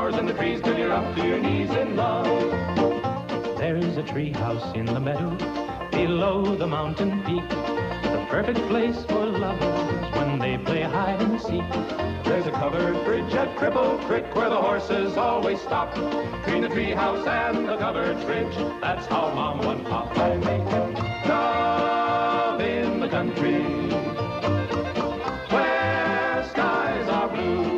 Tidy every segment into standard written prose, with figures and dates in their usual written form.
flowers and the trees till you're up to your knees in love. There's a tree house in the meadow below the mountain peak, the perfect place for lovers when they play hide and seek. There's a covered bridge at Cripple Creek where the horses always stop. Between the tree house and the covered bridge, that's how Mom and Pop I make love in the country where skies are blue.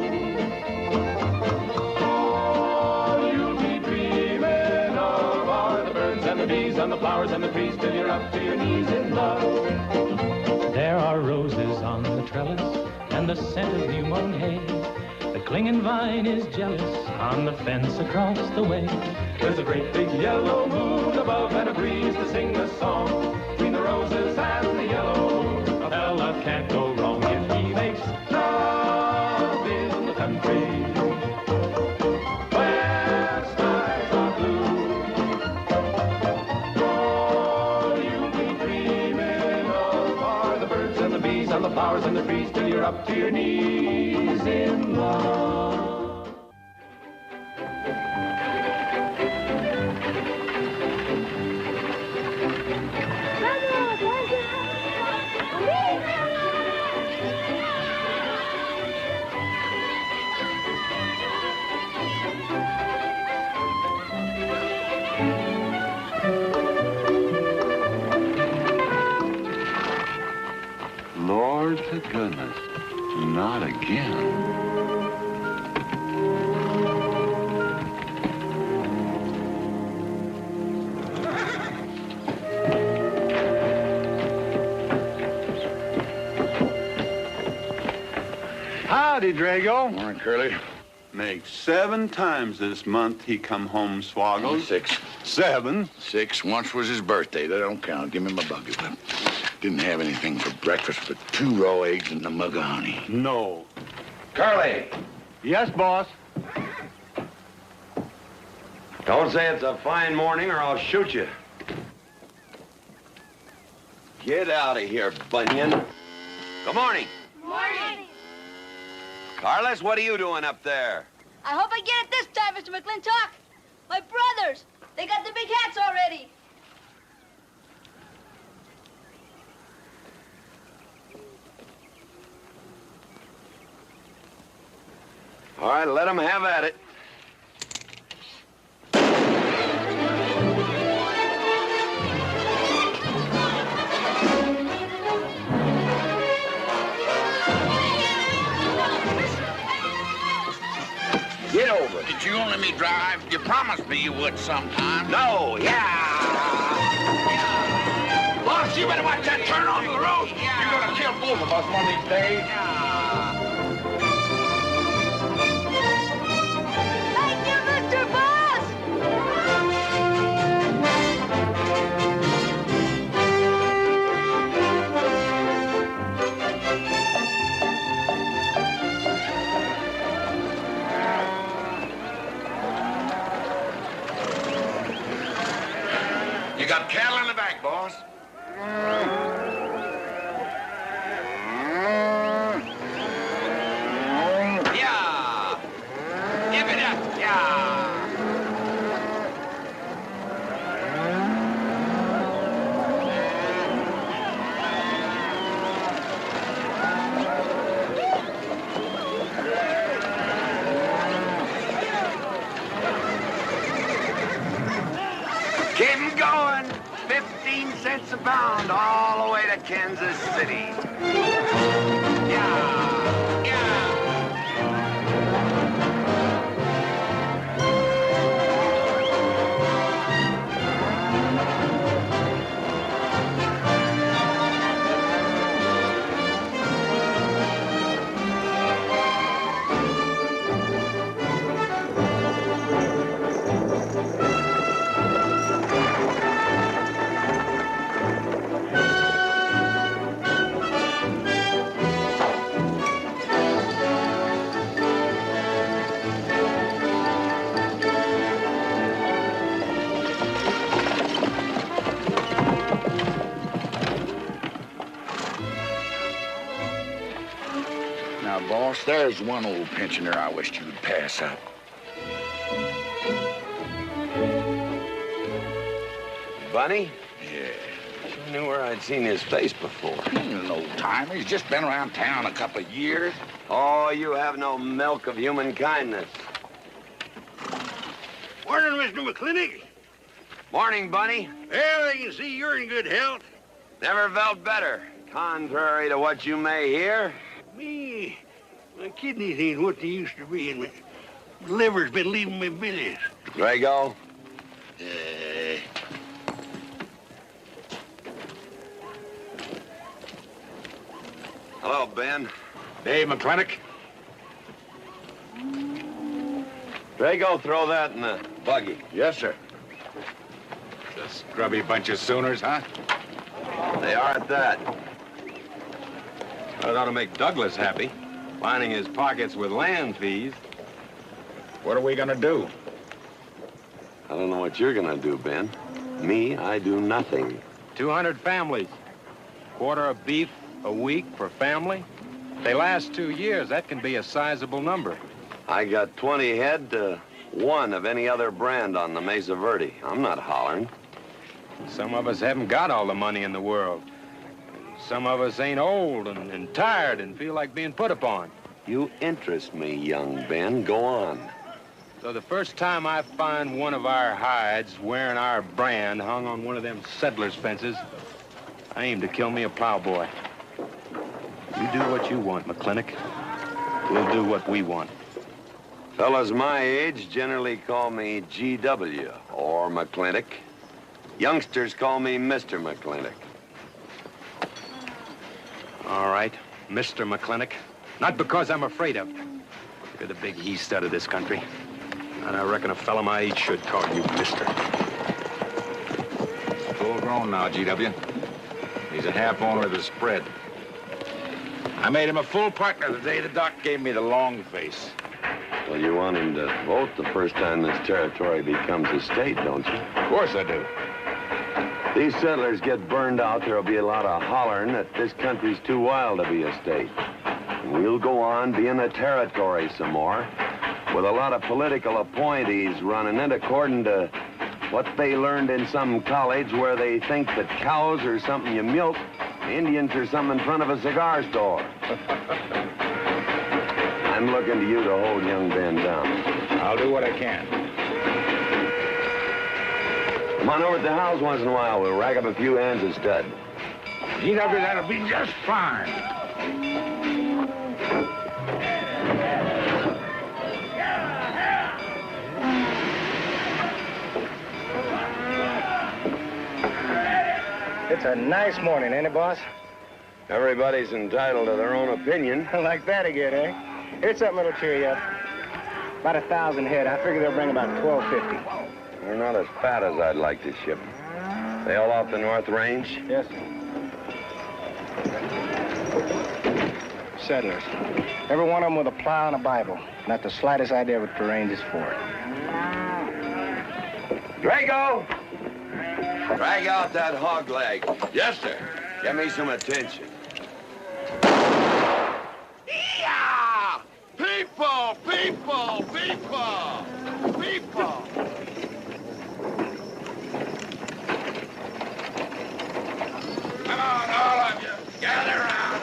All you'll be dreaming of are the birds and the bees and the flowers and the trees till you're up to your knees in love. There are roses on the trellis and the scent of new mown hay. The clinging vine is jealous on the fence across the way. There's a great big yellow moon above and a breeze to sing a song. Between the roses and the yellow, a fella can't go wrong if he makes love in the country where skies are blue. All you'll be dreaming of are the birds and the bees and the flowers and the trees till you're up to your knees in love. Lord to goodness, not again. Howdy, Drago. Morning, Curly. Makes 7 times this month he come home swoggles. 6. 7. 6. Once was his birthday. That don't count. Give me my bucket. Didn't have anything for breakfast but 2 raw eggs and a mug of honey. No. Curly, Yes, boss. don't say it's a fine morning or I'll shoot you. Get out of here, Bunyan. Good morning. Morning. Carlos, what are you doing up there? I hope I get it this time, Mr. McLintock. My brothers, they got the big hats already. All right, let them have at it. Get over it. Did you only me drive? You promised me you would sometime. No, yeah. Boss, you better watch that turn onto the road. You're gonna kill both of us one of these days. Thank you, Mr. Boss. You got cattle in the back, boss. Yeah. Give it up. Yeah. Keep 'em going. 15 cents a pound all the way to Kansas City. Yeah. Now, boss, there's one old pensioner I wished you'd pass up. Bunny. Yeah. I knew where I'd seen his face before. He's an old timer. He's just been around town a couple of years. Oh, you have no milk of human kindness. Morning, Mr. McClintock. Morning, Bunny. Well, I can see you're in good health. Never felt better. Contrary to what you may hear. Me, my kidneys ain't what they used to be, and my liver's been leaving me bilious. Drago? Hello, Ben. Dave McLintock. Drago, throw that in the buggy. Yes, sir. The scrubby bunch of Sooners, huh? They are at that. That ought to make Douglas happy, lining his pockets with land fees. What are we gonna do? I don't know what you're gonna do, Ben. Me, I do nothing. 200 families. Quarter of beef a week per family. If they last 2 years, that can be a sizable number. I got 20 head to 1 of any other brand on the Mesa Verde. I'm not hollering. Some of us haven't got all the money in the world. Some of us ain't old and tired and feel like being put upon. You interest me, young Ben. Go on. So the first time I find one of our hides wearing our brand hung on one of them settlers' fences, I aim to kill me a plowboy. You do what you want, McClintock. We'll do what we want. Fellas my age generally call me GW or McFlintock. Youngsters call me Mr. McClintock. All right, Mr. McClintock. Not because I'm afraid of you. You're the big he-stud of this country. And I reckon a fella my age should call you Mister. Full grown now, GW. He's a half owner of the spread. I made him a full partner the day the doc gave me the long face. Well, you want him to vote the first time this territory becomes a state, don't you? Of course I do. These settlers get burned out, there'll be a lot of hollering that this country's too wild to be a state. And we'll go on being a territory some more, with a lot of political appointees running it according to what they learned in some college where they think that cows are something you milk, Indians are something in front of a cigar store. I'm looking to you to hold young Ben down. I'll do what I can. Come on over to the house once in a while. We'll rack up a few hands of stud. GW, that'll be just fine. It's a nice morning, ain't it, boss? Everybody's entitled to their own opinion. Like that again, eh? Here's something that'll cheer you up. About 1,000 head. I figure they'll bring about 1,250. They're not as fat as I'd like to ship. They all off the North Range? Yes, sir. Settlers. Every one of them with a plow and a Bible. Not the slightest idea what the range is for. Drago! Drag out that hog leg. Yes, sir. Get me some attention. Yeah! People, people, people, people. Come on, all of you, gather around.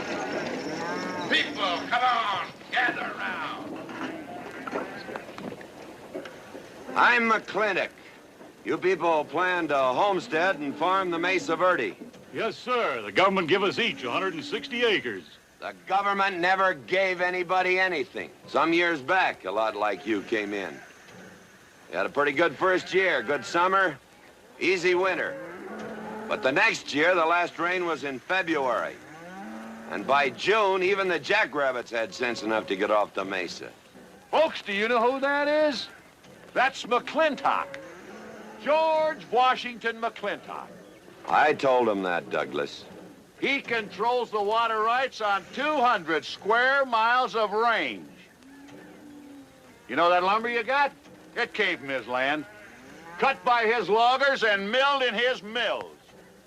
People, come on, gather around. I'm McClintock. You people plan to homestead and farm the Mesa Verde. Yes, sir. The government give us each 160 acres. The government never gave anybody anything. Some years back, a lot like you came in. You had a pretty good first year, good summer, easy winter. But the next year, the last rain was in February. And by June, even the jackrabbits had sense enough to get off the mesa. Folks, do you know who that is? That's McLintock. George Washington McLintock. I told him that, Douglas. He controls the water rights on 200 square miles of range. You know that lumber you got? It came from his land. Cut by his loggers and milled in his mills.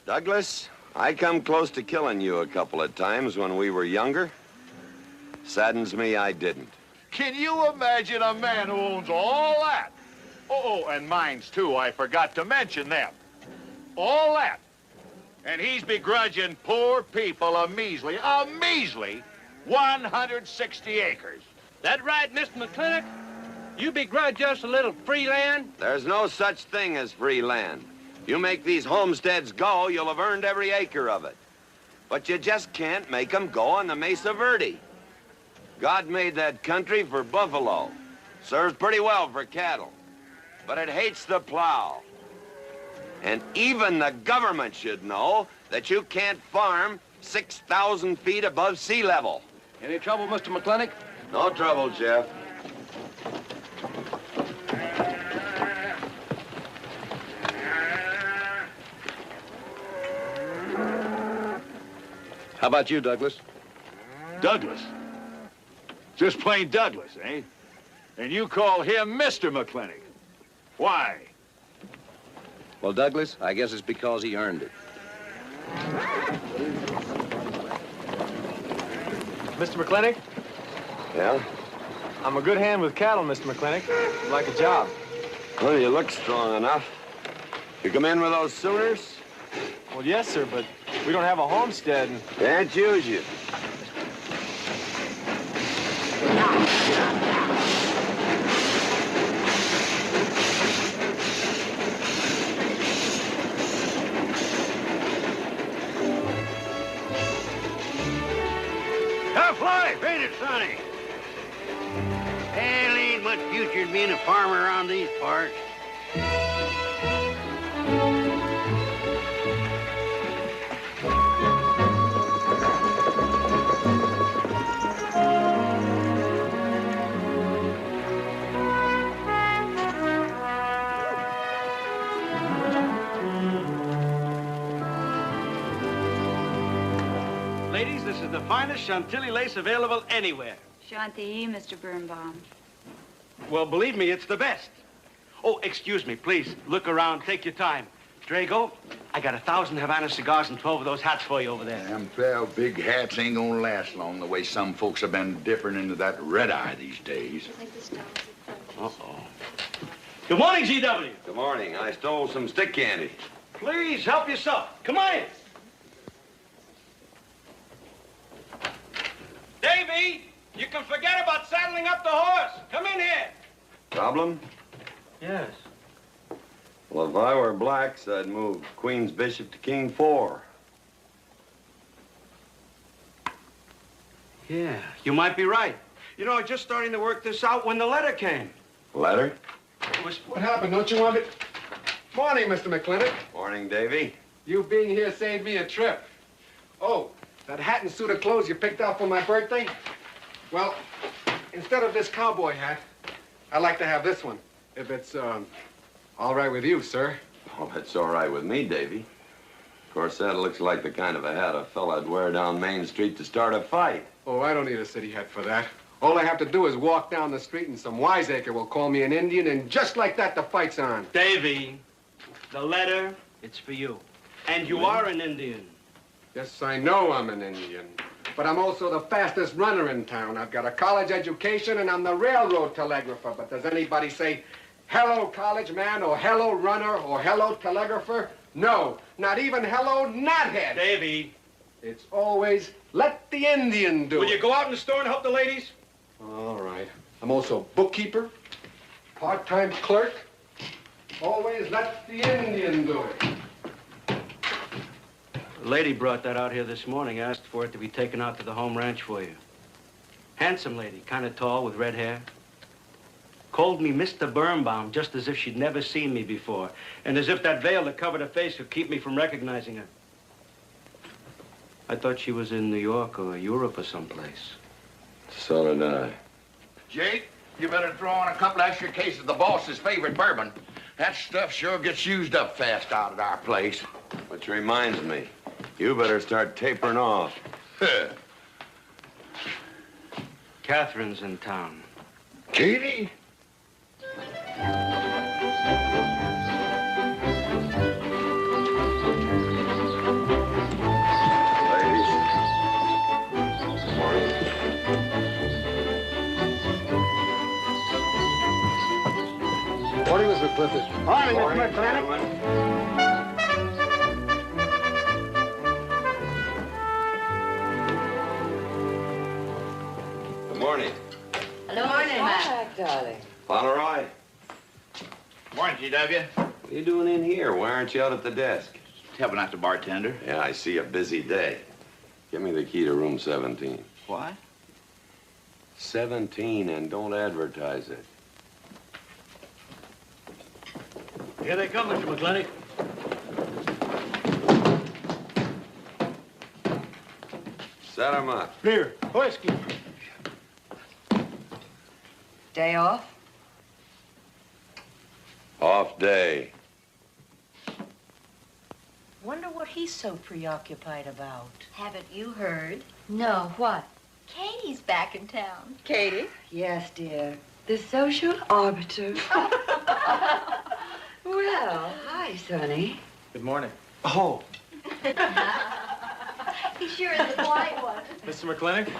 Douglas, I come close to killing you a couple of times when we were younger. Saddens me I didn't. Can you imagine a man who owns all that? Oh, and mines, too. I forgot to mention them. All that. And he's begrudging poor people a measly 160 acres. That right, Mr. McClintock? You begrudge us a little free land? There's no such thing as free land. You make these homesteads go, you'll have earned every acre of it. But you just can't make them go on the Mesa Verde. God made that country for buffalo. Serves pretty well for cattle. But it hates the plow. And even the government should know that you can't farm 6,000 feet above sea level. Any trouble, Mr. McClintock? No trouble, Jeff. How about you, Douglas? Douglas? Just plain Douglas, eh? And you call him Mr. McClintock. Why? Well, Douglas, I guess it's because he earned it. Mr. McClintock? Yeah? I'm a good hand with cattle, Mr. McClintock. I'd like a job. Well, you look strong enough. You come in with those Sooners? Well, yes, sir, but we don't have a homestead. Can't use you. Tough life, ain't it, Sonny? Hell, ain't much future in being a farmer around these parts. Ladies, this is the finest Chantilly lace available anywhere. Chantilly, Mr. Birnbaum. Well, believe me, it's the best. Oh, excuse me, please. Look around. Take your time. Drago, I got 1,000 Havana cigars and 12 of those hats for you over there. Them 12 big hats ain't gonna last long the way some folks have been dipping into that red eye these days. Uh-oh. Good morning, G.W. Good morning. I stole some stick candy. Please, help yourself. Come on in. Davy, you can forget about saddling up the horse. Come in here. Problem? Yes. Well, if I were blacks, I'd move Queen's Bishop to King 4. Yeah, you might be right. You know, I was just starting to work this out when the letter came. Letter? What happened? Don't you want it? Morning, Mr. McClintock. Morning, Davy. You being here saved me a trip. Oh, that hat and suit of clothes you picked out for my birthday? Well, instead of this cowboy hat, I'd like to have this one. If it's, all right with you, sir. Oh, it's all right with me, Davy. Of course, that looks like the kind of a hat a fella'd wear down Main Street to start a fight. Oh, I don't need a city hat for that. All I have to do is walk down the street and some wiseacre will call me an Indian, and just like that, the fight's on. Davy, the letter, it's for you. And you are an Indian. Yes, I know I'm an Indian. But I'm also the fastest runner in town. I've got a college education, and I'm the railroad telegrapher. But does anybody say, hello, college man, or hello, runner, or hello, telegrapher? No, not even hello, knothead. Davy. It's always, let the Indian do it. Will you go out in the store and help the ladies? All right. I'm also bookkeeper, part-time clerk. Always let the Indian do it. A lady brought that out here this morning, asked for it to be taken out to the home ranch for you. Handsome lady, kind of tall with red hair. Called me Mr. Birnbaum, just as if she'd never seen me before, and as if that veil that covered her face could keep me from recognizing her. I thought she was in New York or Europe or someplace. So did I. Jake, you better throw on a couple extra cases of the boss's favorite bourbon. That stuff sure gets used up fast out at our place. Which reminds me, you better start tapering off. Catherine's in town. Katie? Morning, Mr. McClintock. Morning, Mr. McClintock. Good morning. Hello, morning, Matt. Darling. Fauntleroy. Morning, GW. What are you doing in here? Why aren't you out at the desk? Helping out the bartender. Yeah, I see a busy day. Give me the key to room 17. What? 17, and don't advertise it. Here they come, Mr. McLintock. Set 'em up. Here, whiskey. Day off? Off day. Wonder what he's so preoccupied about. Haven't you heard? No, what? Katie's back in town. Katie? Yes, dear. The social arbiter. Well, hi, Sonny. Good morning. Oh. He sure is the quiet one. Mr. McLintock,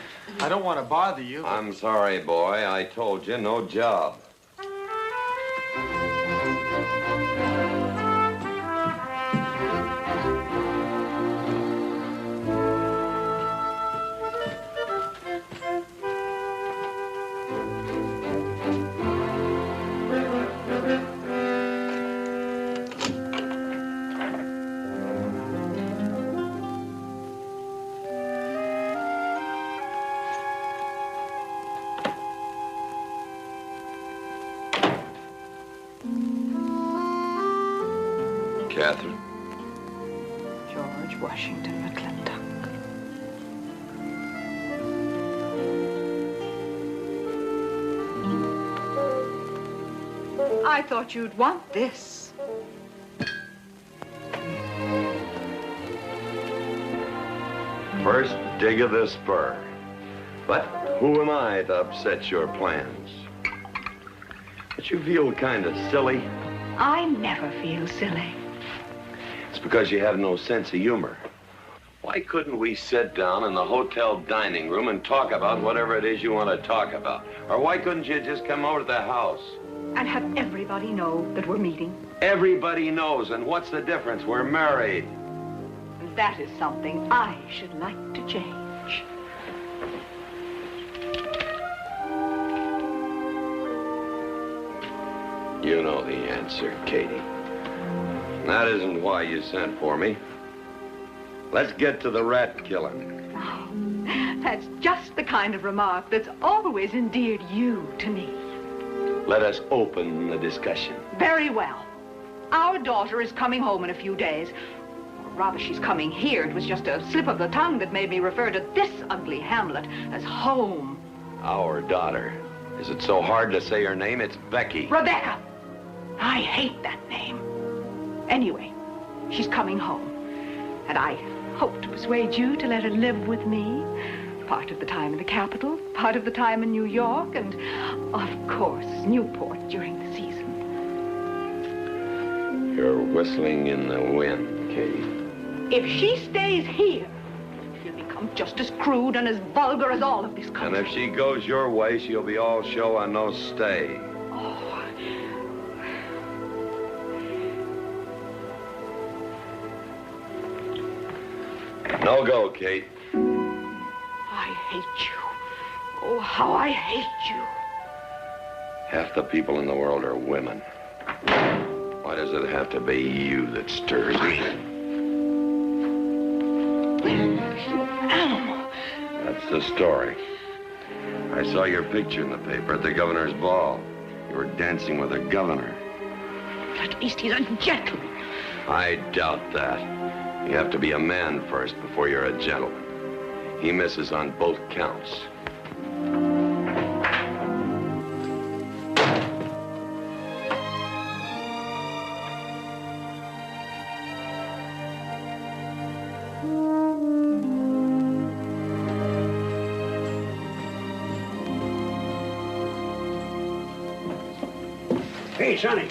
I don't want to bother you. But... I'm sorry, boy. I told you, no job. Catherine? George Washington McLintock. I thought you'd want this. First dig of the spur. But who am I to upset your plans? But you feel kind of silly. I never feel silly. It's because you have no sense of humor. Why couldn't we sit down in the hotel dining room and talk about whatever it is you want to talk about? Or why couldn't you just come over to the house? And have everybody know that we're meeting. Everybody knows, and what's the difference? We're married. And that is something I should like to change. You know the answer, Katie. That isn't why you sent for me. Let's get to the rat killing. Oh, that's just the kind of remark that's always endeared you to me. Let us open the discussion. Very well. Our daughter is coming home in a few days. Or rather, she's coming here. It was just a slip of the tongue that made me refer to this ugly hamlet as home. Our daughter. Is it so hard to say her name? It's Becky. Rebecca. I hate that name. Anyway, she's coming home. And I hope to persuade you to let her live with me. Part of the time in the capital, part of the time in New York, and, of course, Newport during the season. You're whistling in the wind, Katie. If she stays here, she'll become just as crude and as vulgar as all of this country. And if she goes your way, she'll be all show and no stay. Oh. No go, Kate. I hate you. Oh, how I hate you. Half the people in the world are women. Why does it have to be you that stirs me? Animal. That's the story. I saw your picture in the paper at the governor's ball. You were dancing with the governor. At least he's a gentleman. I doubt that. You have to be a man first before you're a gentleman. He misses on both counts. Hey, Sonny,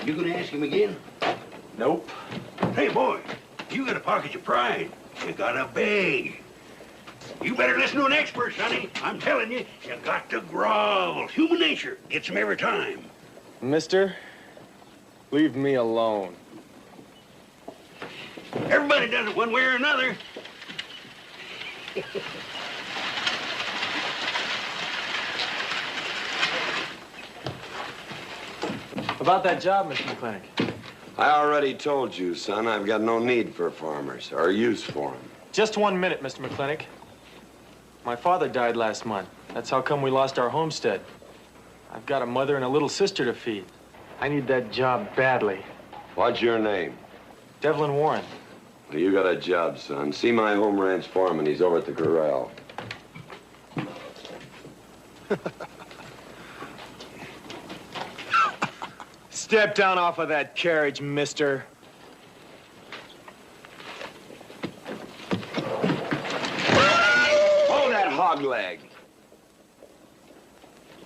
you gonna ask him again? Nope. Hey, boy, you got a pocket of pride. You got a bag. You better listen to an expert, Sonny. I'm telling you, you got to grovel. Human nature gets him every time. Mister, leave me alone. Everybody does it one way or another. About that job, Mr. McLintock. I already told you, son, I've got no need for farmers or use for them. Just 1 minute, Mr. McLintock. My father died last month. That's how come we lost our homestead. I've got a mother and a little sister to feed. I need that job badly. What's your name? Devlin Warren. Well, you got a job, son. See my home ranch foreman. He's over at the corral. Step down off of that carriage, mister. Hold that hog leg.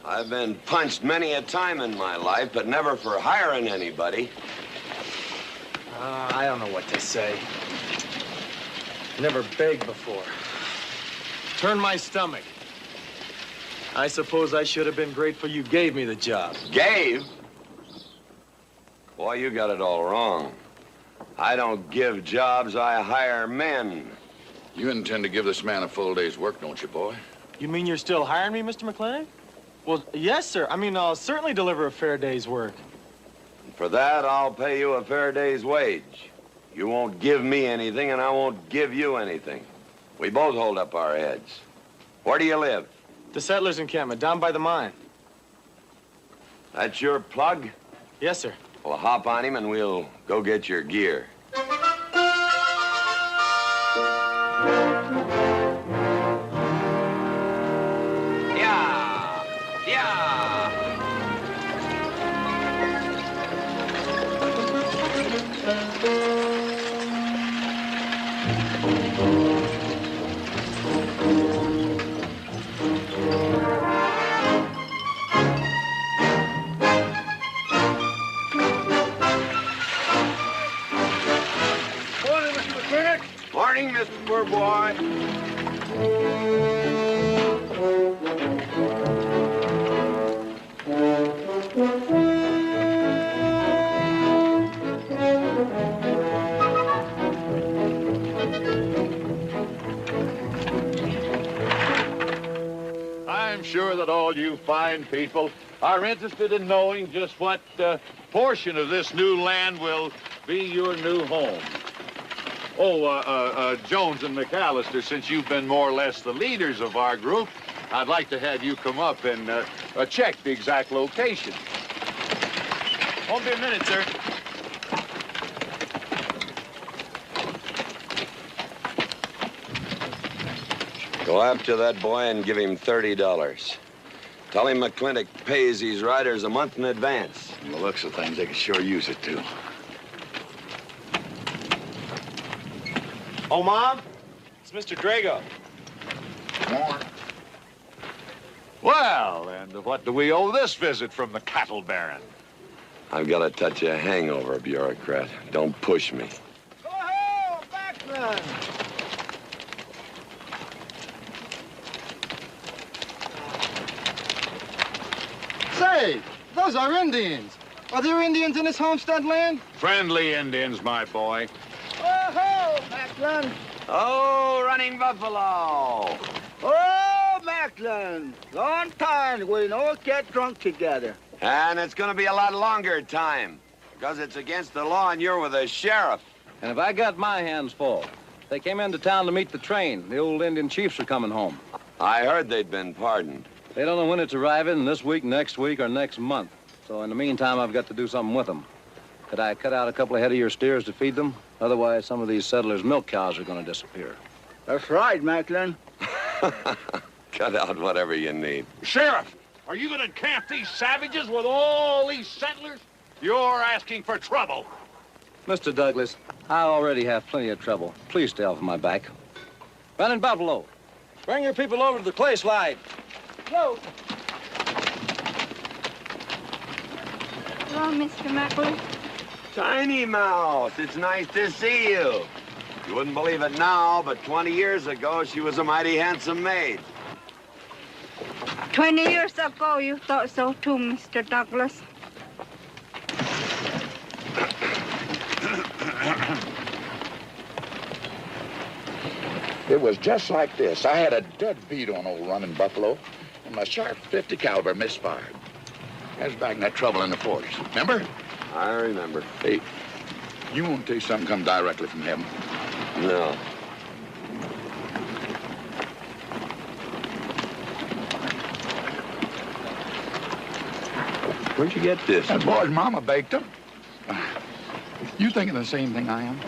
I've been punched many a time in my life, but never for hiring anybody. I don't know what to say. Never begged before. Turned my stomach. I suppose I should have been grateful you gave me the job. Gave? Boy, you got it all wrong. I don't give jobs, I hire men. You intend to give this man a full day's work, don't you, boy? You mean you're still hiring me, Mr. McLintock? Well, yes, sir. I mean, I'll certainly deliver a fair day's work. For that, I'll pay you a fair day's wage. You won't give me anything, and I won't give you anything. We both hold up our heads. Where do you live? The settlers' encampment, down by the mine. That's your plug? Yes, sir. Well, hop on him, and we'll go get your gear. Yeah! Yeah! Morning, Mr. Poor Boy. I'm sure that all you fine people are interested in knowing just what portion of this new land will be your new home. Oh, Jones and McAllister, since you've been more or less the leaders of our group, I'd like to have you come up and check the exact location. Won't be a minute, sir. Go after that boy and give him $30. Tell him McFlintock pays these riders a month in advance. From the looks of things, they could sure use it, too. Oh, Mom? It's Mr. Drago. More. Well, and what do we owe this visit from the cattle baron? I've got a touch of hangover, bureaucrat. Don't push me. Go home, backman! Say, those are Indians. Are there Indians in this homestead land? Friendly Indians, my boy. Oh-ho, Macklin! Oh, running buffalo! Oh, Macklin! Long time we don't get drunk together. And it's gonna be a lot longer time, because it's against the law and you're with the sheriff. And if I got my hands full, they came into town to meet the train. The old Indian chiefs are coming home. I heard they'd been pardoned. They don't know when it's arriving, this week, next week, or next month. So in the meantime, I've got to do something with them. Could I cut out a couple of head of your steers to feed them? Otherwise, some of these settlers' milk cows are going to disappear. That's right, Macklin. Cut out whatever you need. Sheriff, are you going to camp these savages with all these settlers? You're asking for trouble. Mr. Douglas, I already have plenty of trouble. Please stay off my back. Running Buffalo, bring your people over to the clay slide. Go. Hello, Mr. Macklin. Tiny Mouse, it's nice to see you. You wouldn't believe it now, but 20 years ago, she was a mighty handsome maid. 20 years ago, you thought so too, Mr. Douglas. It was just like this. I had a dead beat on old running Buffalo, and my sharp .50 caliber misfired. That's back in that trouble in the 40s. Remember? I remember. Hey, you want to tell you something come directly from heaven? No. Where'd you get this? That boy's mama baked them. You thinking the same thing I am?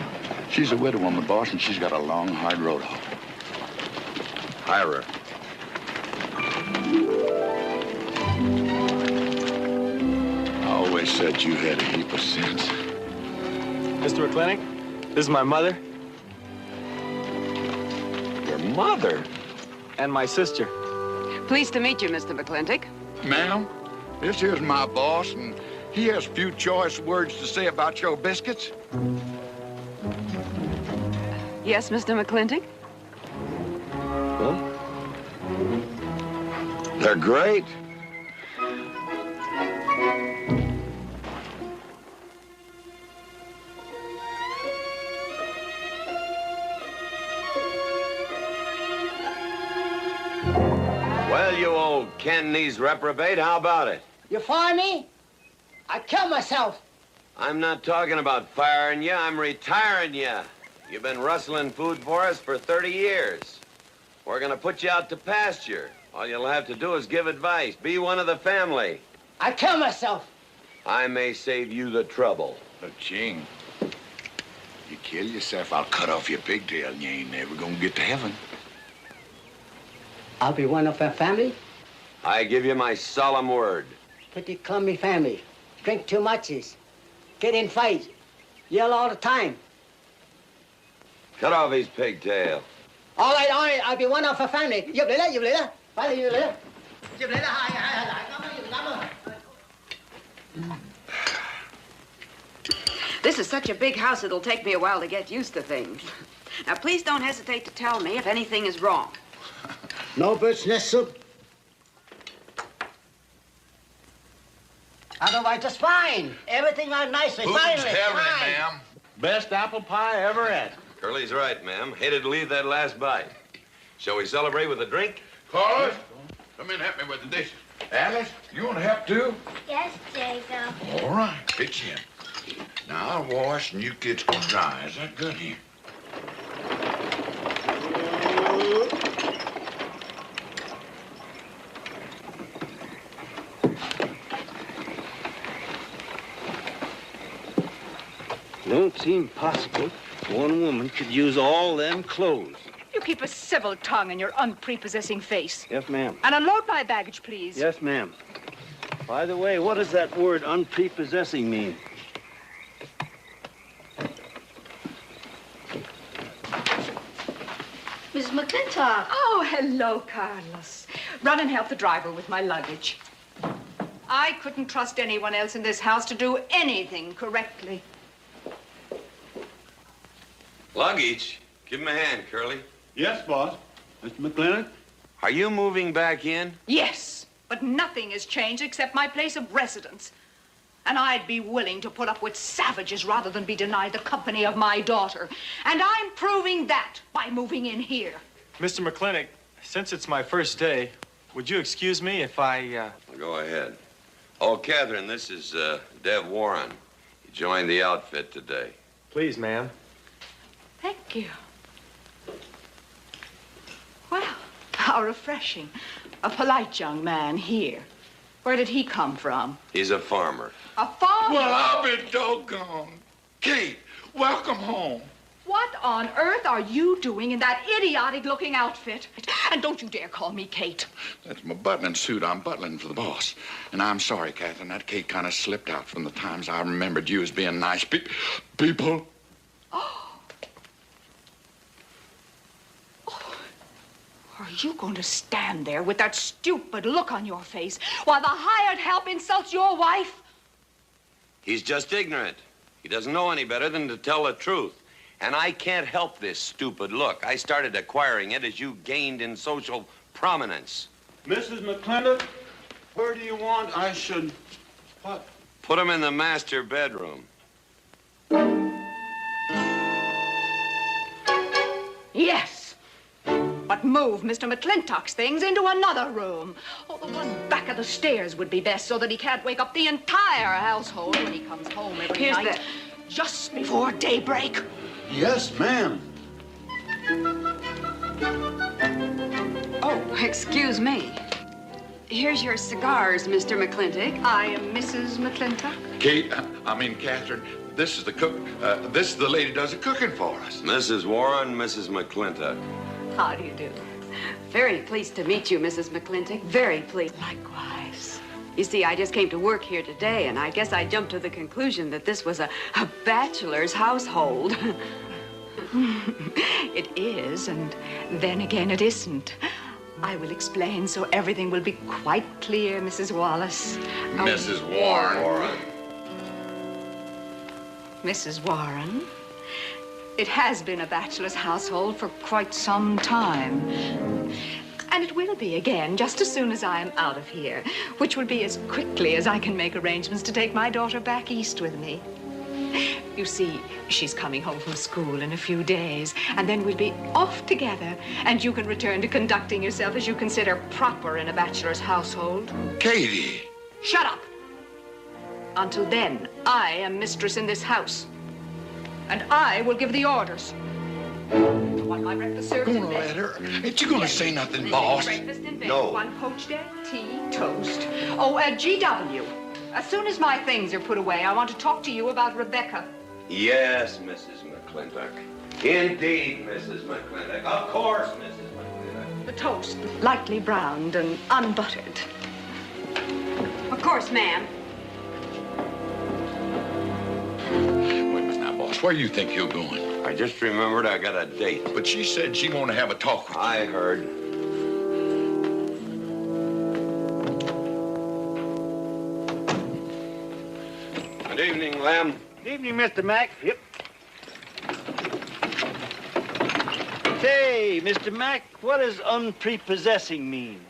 She's a widow woman, boss, and she's got a long, hard road home. Hire her. I always said you had a heap of sense. Mr. McClintock, this is my mother. Your mother? And my sister. Pleased to meet you, Mr. McClintock. Ma'am, this here's my boss, and he has few choice words to say about your biscuits. Yes, Mr. McClintock? Well, they're great. Well, you old Cantonese reprobate, how about it? You fire me? I'd kill myself. I'm not talking about firing you, I'm retiring you. You've been rustling food for us for 30 years. We're gonna put you out to pasture. All you'll have to do is give advice. Be one of the family. I'd kill myself. I may save you the trouble. But, Ching, you kill yourself, I'll cut off your pigtail, and you ain't never gonna get to heaven. I'll be one of our family. I give you my solemn word. Pretty clumsy family. Drink too much, get in fights, yell all the time. Cut off his pigtail. All right, I'll be one of our family. Giúp lấy đó. Phải là giúp lấy đó. Giúp lấy đó, hai lại. Cảm ơn. This is such a big house, it'll take me a while to get used to things. Now, please don't hesitate to tell me if anything is wrong. No bird's nest soup. Otherwise, just fine. Everything went nicely. Finally, fine. Ma'am? Best apple pie I ever had. Curly's right, ma'am. Hated to leave that last bite. Shall we celebrate with a drink? Carlos, come in and help me with the dishes. Alice, you want to help too? Yes, Jacob. All right, pitch in. Now I'll wash and you kids can dry. Is that good here? Don't seem possible one woman could use all them clothes. You keep a civil tongue in your unprepossessing face. Yes, ma'am. And unload my baggage, please. Yes, ma'am. By the way, what does that word unprepossessing mean? Miss McLintock. Oh, hello, Carlos. Run and help the driver with my luggage. I couldn't trust anyone else in this house to do anything correctly. Luggage? Give him a hand, Curly. Yes, boss. Mr. McLintock? Are you moving back in? Yes, but nothing has changed except my place of residence. And I'd be willing to put up with savages rather than be denied the company of my daughter. And I'm proving that by moving in here. Mr. McClintock, since it's my first day, would you excuse me if I, Go ahead. Oh, Catherine, this is Dev Warren. He joined the outfit today. Please, ma'am. Thank you. Well, how refreshing. A polite young man here. Where did he come from? He's a farmer. A farmer? Well, I'll be doggone. Kate, welcome home. What on earth are you doing in that idiotic-looking outfit? And don't you dare call me Kate. That's my butling suit. I'm butling for the boss. And I'm sorry, Catherine. That Kate kind of slipped out from the times I remembered you as being nice people. Are you going to stand there with that stupid look on your face while the hired help insults your wife? He's just ignorant. He doesn't know any better than to tell the truth. And I can't help this stupid look. I started acquiring it as you gained in social prominence. Mrs. McClintock, where do you want I should... What? Put him in the master bedroom. Yes. but move Mr. McLintock's things into another room. Oh, the one back of the stairs would be best so that he can't wake up the entire household when he comes home every night. Just before daybreak. Yes, ma'am. Oh, excuse me. Here's your cigars, Mr. McFlintock. I am Mrs. McLintock. Kate, Catherine, this is the cook. This is the lady does the cooking for us. Mrs. Warren, Mrs. McFlintock. How do you do? Very pleased to meet you, Mrs. McFlintock. Very pleased. Likewise. You see, I just came to work here today, and I guess I jumped to the conclusion that this was a bachelor's household. It is, and then again it isn't. I will explain so everything will be quite clear, Mrs. Wallace. Mrs. Warren. Mrs. Warren, it has been a bachelor's household for quite some time. And it will be again just as soon as I am out of here, which will be as quickly as I can make arrangements to take my daughter back east with me. You see, she's coming home from school in a few days, and then we'll be off together, and you can return to conducting yourself as you consider proper in a bachelor's household. Katie! Shut up! Until then, I am mistress in this house, and I will give the orders. I want my breakfast served in bed. Let her. Ain't you gonna say nothing, boss? Breakfast in bed. No. 1 poached egg, tea, toast. Oh, GW. As soon as my things are put away, I want to talk to you about Rebecca. Yes, Mrs. McFlintock. Indeed, Mrs. McFlintock. Of course, Mrs. McFlintock. The toast, lightly browned and unbuttered. Of course, ma'am. Wait a minute now, boss. Where do you think you're going? I just remembered I got a date. But she said she wanted to have a talk with you. I heard. Good evening, Lem. Good evening, Mr. Mac. Yep. Say, Mr. Mac, what does unprepossessing mean?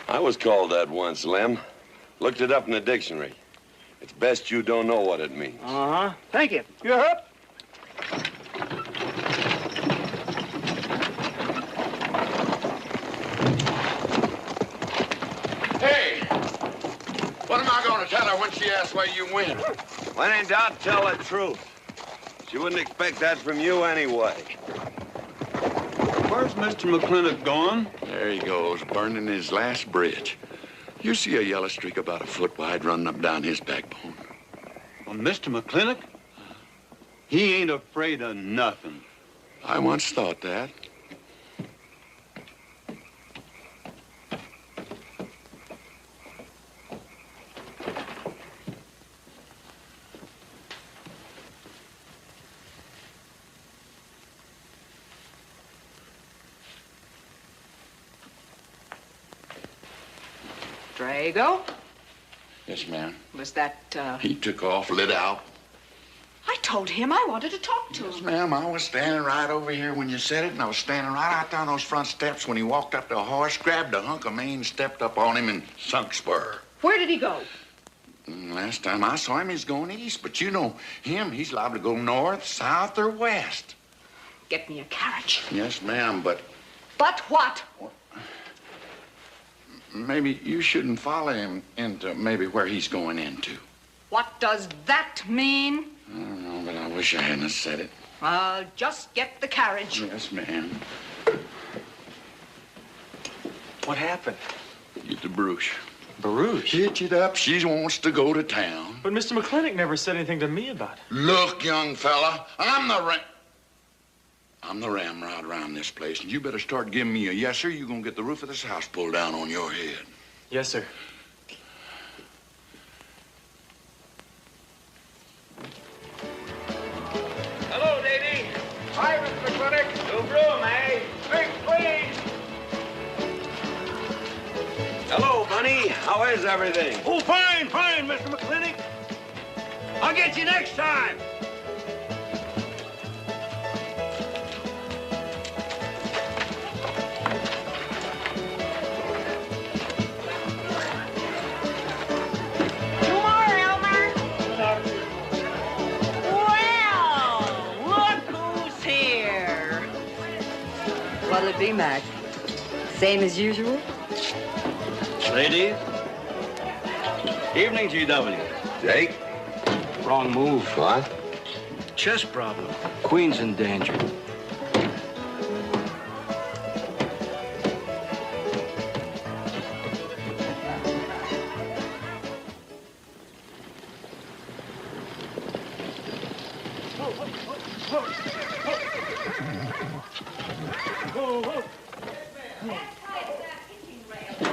I was called that once, Lem. Looked it up in the dictionary. It's best you don't know what it means. Uh-huh. Thank you. You're up. Hey! What am I gonna tell her when she asks where you went? When in doubt, tell the truth. She wouldn't expect that from you anyway. Where's Mr. McClintock going? There he goes, burning his last bridge. You see a yellow streak about a foot wide running up down his backbone. Well, Mr. McClintock? He ain't afraid of nothing. I once thought that. Drago? Yes, ma'am. Was that, He took off, lit out. I told him I wanted to talk to Yes, him. ma'am. I was standing right over here when you said it, and I was standing right out there on those front steps when he walked up to a horse, grabbed a hunk of mane, stepped up on him, and sunk spur. Where did he go? Last time I saw him, he's going east. But you know him, he's liable to go north, south, or west. Get me a carriage. Yes, ma'am, but But what? maybe you shouldn't follow him into maybe where he's going into. What does that mean? I don't know, but I wish I hadn't said it. Just get the carriage. Yes, ma'am. What happened? Get the Bruce. Baruch? Hitch it up. She wants to go to town. But Mr. McClintock never said anything to me about it. Look, young fella, I'm the ramrod around this place, and you better start giving me a yes, sir. You're gonna get the roof of this house pulled down on your head. Yes, sir. Hello, Davy. Hi, Mr. McFlintock. No room, eh? Drink, please. Hello, Bunny. How is everything? Oh, fine, fine, Mr. McFlintock. I'll get you next time. be, Mac? Same as usual? Ladies. Evening, GW. Jake? Wrong move. What? Chess problem. Queen's in danger.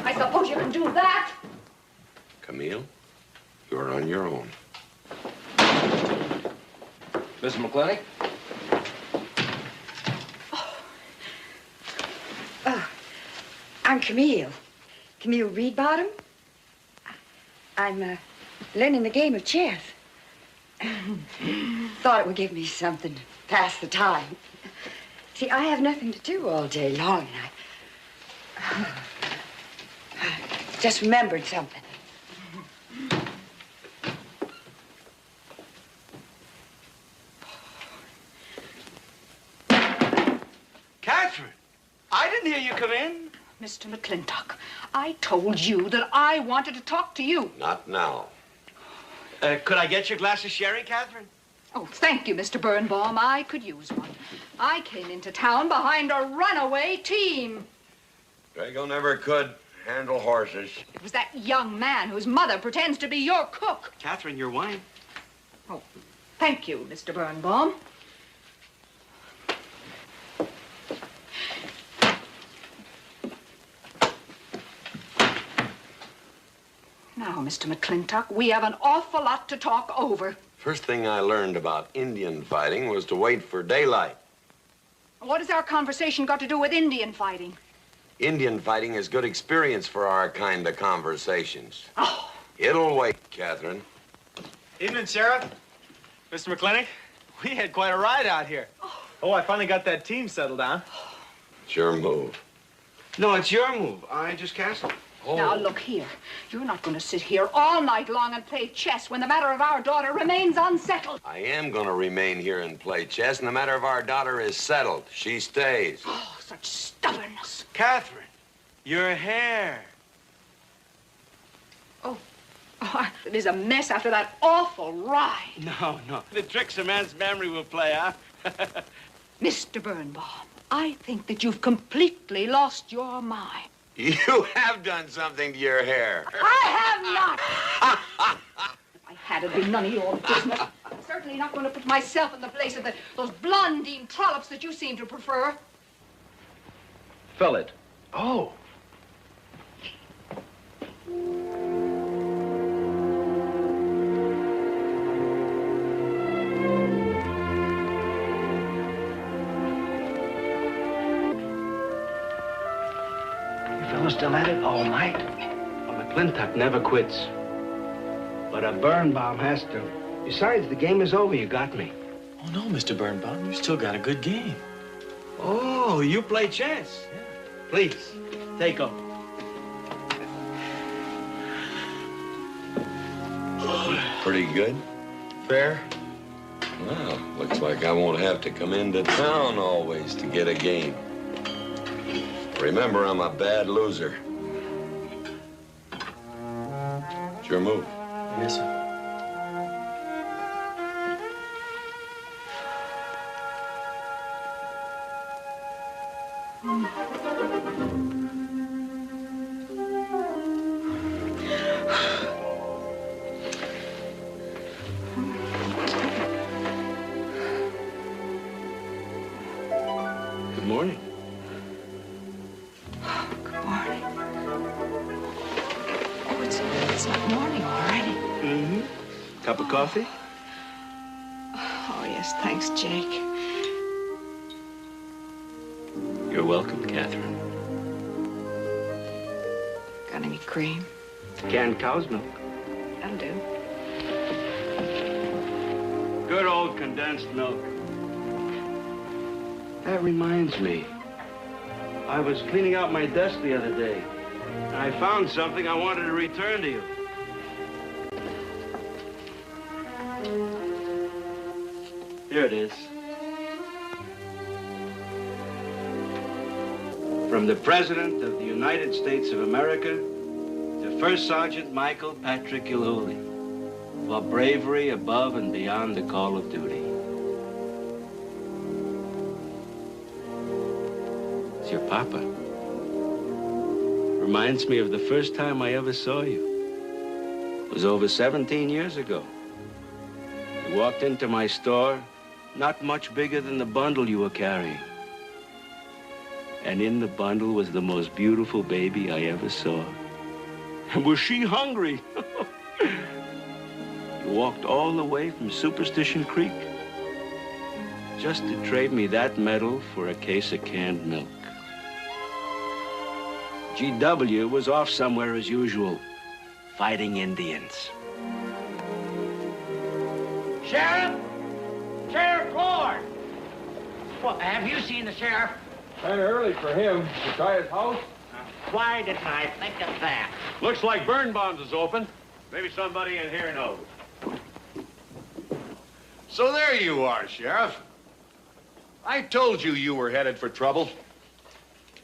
I suppose you can do that. Camille, you're on your own. Mr. McClintock? I'm Camille. Camille Reedbottom. I'm learning the game of chess. Thought it would give me something to pass the time. See, I have nothing to do all day long, and I just remembered something. Catherine, I didn't hear you come in. Mr. McLintock, I told you that I wanted to talk to you. Not now. Could I get your glass of sherry, Catherine? Oh, thank you, Mr. Birnbaum. I could use one. I came into town behind a runaway team. Drago never could handle horses. It was that young man whose mother pretends to be your cook. Catherine, your wine. Oh, thank you, Mr. Birnbaum. Now, Mr. McClintock, we have an awful lot to talk over. First thing I learned about Indian fighting was to wait for daylight. What has our conversation got to do with Indian fighting? Indian fighting is good experience for our kind of conversations. Oh. It'll wait, Catherine. Evening, Sheriff. Mr. McClintock, we had quite a ride out here. Oh, I finally got that team settled down. It's your move. No, it's your move. I just castled. Now, look here. You're not going to sit here all night long and play chess when the matter of our daughter remains unsettled. I am going to remain here and play chess, and the matter of our daughter is settled. She stays. Oh, such stubbornness. Catherine, your hair. Oh, it is a mess after that awful ride. No. The tricks a man's memory will play, huh? Mr. Birnbaum, I think that you've completely lost your mind. You have done something to your hair. I have not. If I had, it'd be none of your business. I'm certainly not going to put myself in the place of those blondine trollops that you seem to prefer. Fill it. Oh. Still at it all night? Well, McFlintock never quits. But a Birnbaum has to. Besides, the game is over. You got me. Oh, no, Mr. Birnbaum. You still got a good game. Oh, you play chess? Yeah. Please, take over. Pretty good. Fair. Well, looks like I won't have to come into town always to get a game. Remember, I'm a bad loser. It's your move. Yes, sir. Good morning. It's not morning already. Mm-hmm. Cup of coffee? Oh, yes, thanks, Jake. You're welcome, Catherine. Got any cream? Canned cow's milk. That'll do. Good old condensed milk. That reminds me. I was cleaning out my desk the other day. I found something I wanted to return to you. Here it is. From the President of the United States of America to First Sergeant Michael Patrick Gilhooly for bravery above and beyond the call of duty. It's your papa. Reminds me of the first time I ever saw you. It was over 17 years ago. You walked into my store, not much bigger than the bundle you were carrying. And in the bundle was the most beautiful baby I ever saw. And was she hungry? You walked all the way from Superstition Creek just to trade me that medal for a case of canned milk. GW was off somewhere as usual, fighting Indians. Sheriff! Sheriff Lord! Well, have you seen the sheriff? Kind of early for him. To try his house? Why didn't I think of that? Looks like Birnbaum's is open. Maybe somebody in here knows. So there you are, Sheriff. I told you you were headed for trouble.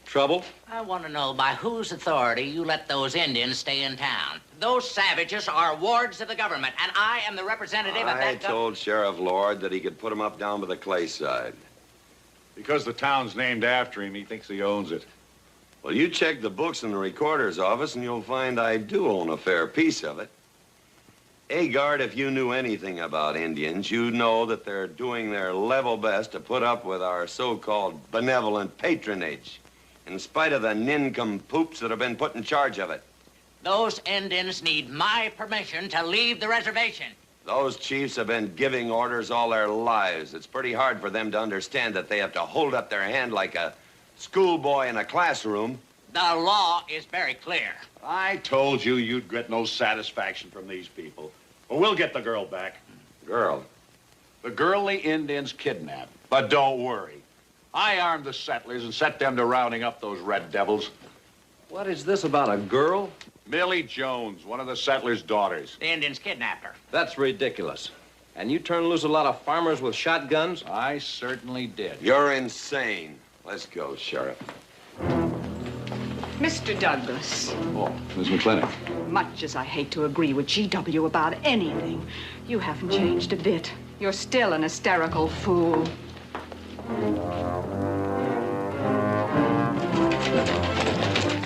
Trouble? I want to know by whose authority you let those Indians stay in town. Those savages are wards of the government, and I am the representative of I that told Sheriff Lord that he could put them up down by the clay side. Because the town's named after him, he thinks he owns it. Well, you check the books in the recorder's office, and you'll find I do own a fair piece of it. Agard, if you knew anything about Indians, you'd know that they're doing their level best to put up with our so-called benevolent patronage, in spite of the nincompoops that have been put in charge of it. Those Indians need my permission to leave the reservation. Those chiefs have been giving orders all their lives. It's pretty hard for them to understand that they have to hold up their hand like a schoolboy in a classroom. The law is very clear. I told you you'd get no satisfaction from these people. Well, we'll get the girl back. Girl? The girl the Indians kidnapped. But don't worry. I armed the settlers and set them to rounding up those red devils. What is this about a girl? Millie Jones, one of the settlers' daughters. The Indians kidnapped her. That's ridiculous. And you turn loose a lot of farmers with shotguns? I certainly did. You're insane. Let's go, Sheriff. Mr. Douglas, Oh, Miss McLintock. much as I hate to agree with GW about anything, you haven't changed a bit. You're still an hysterical fool.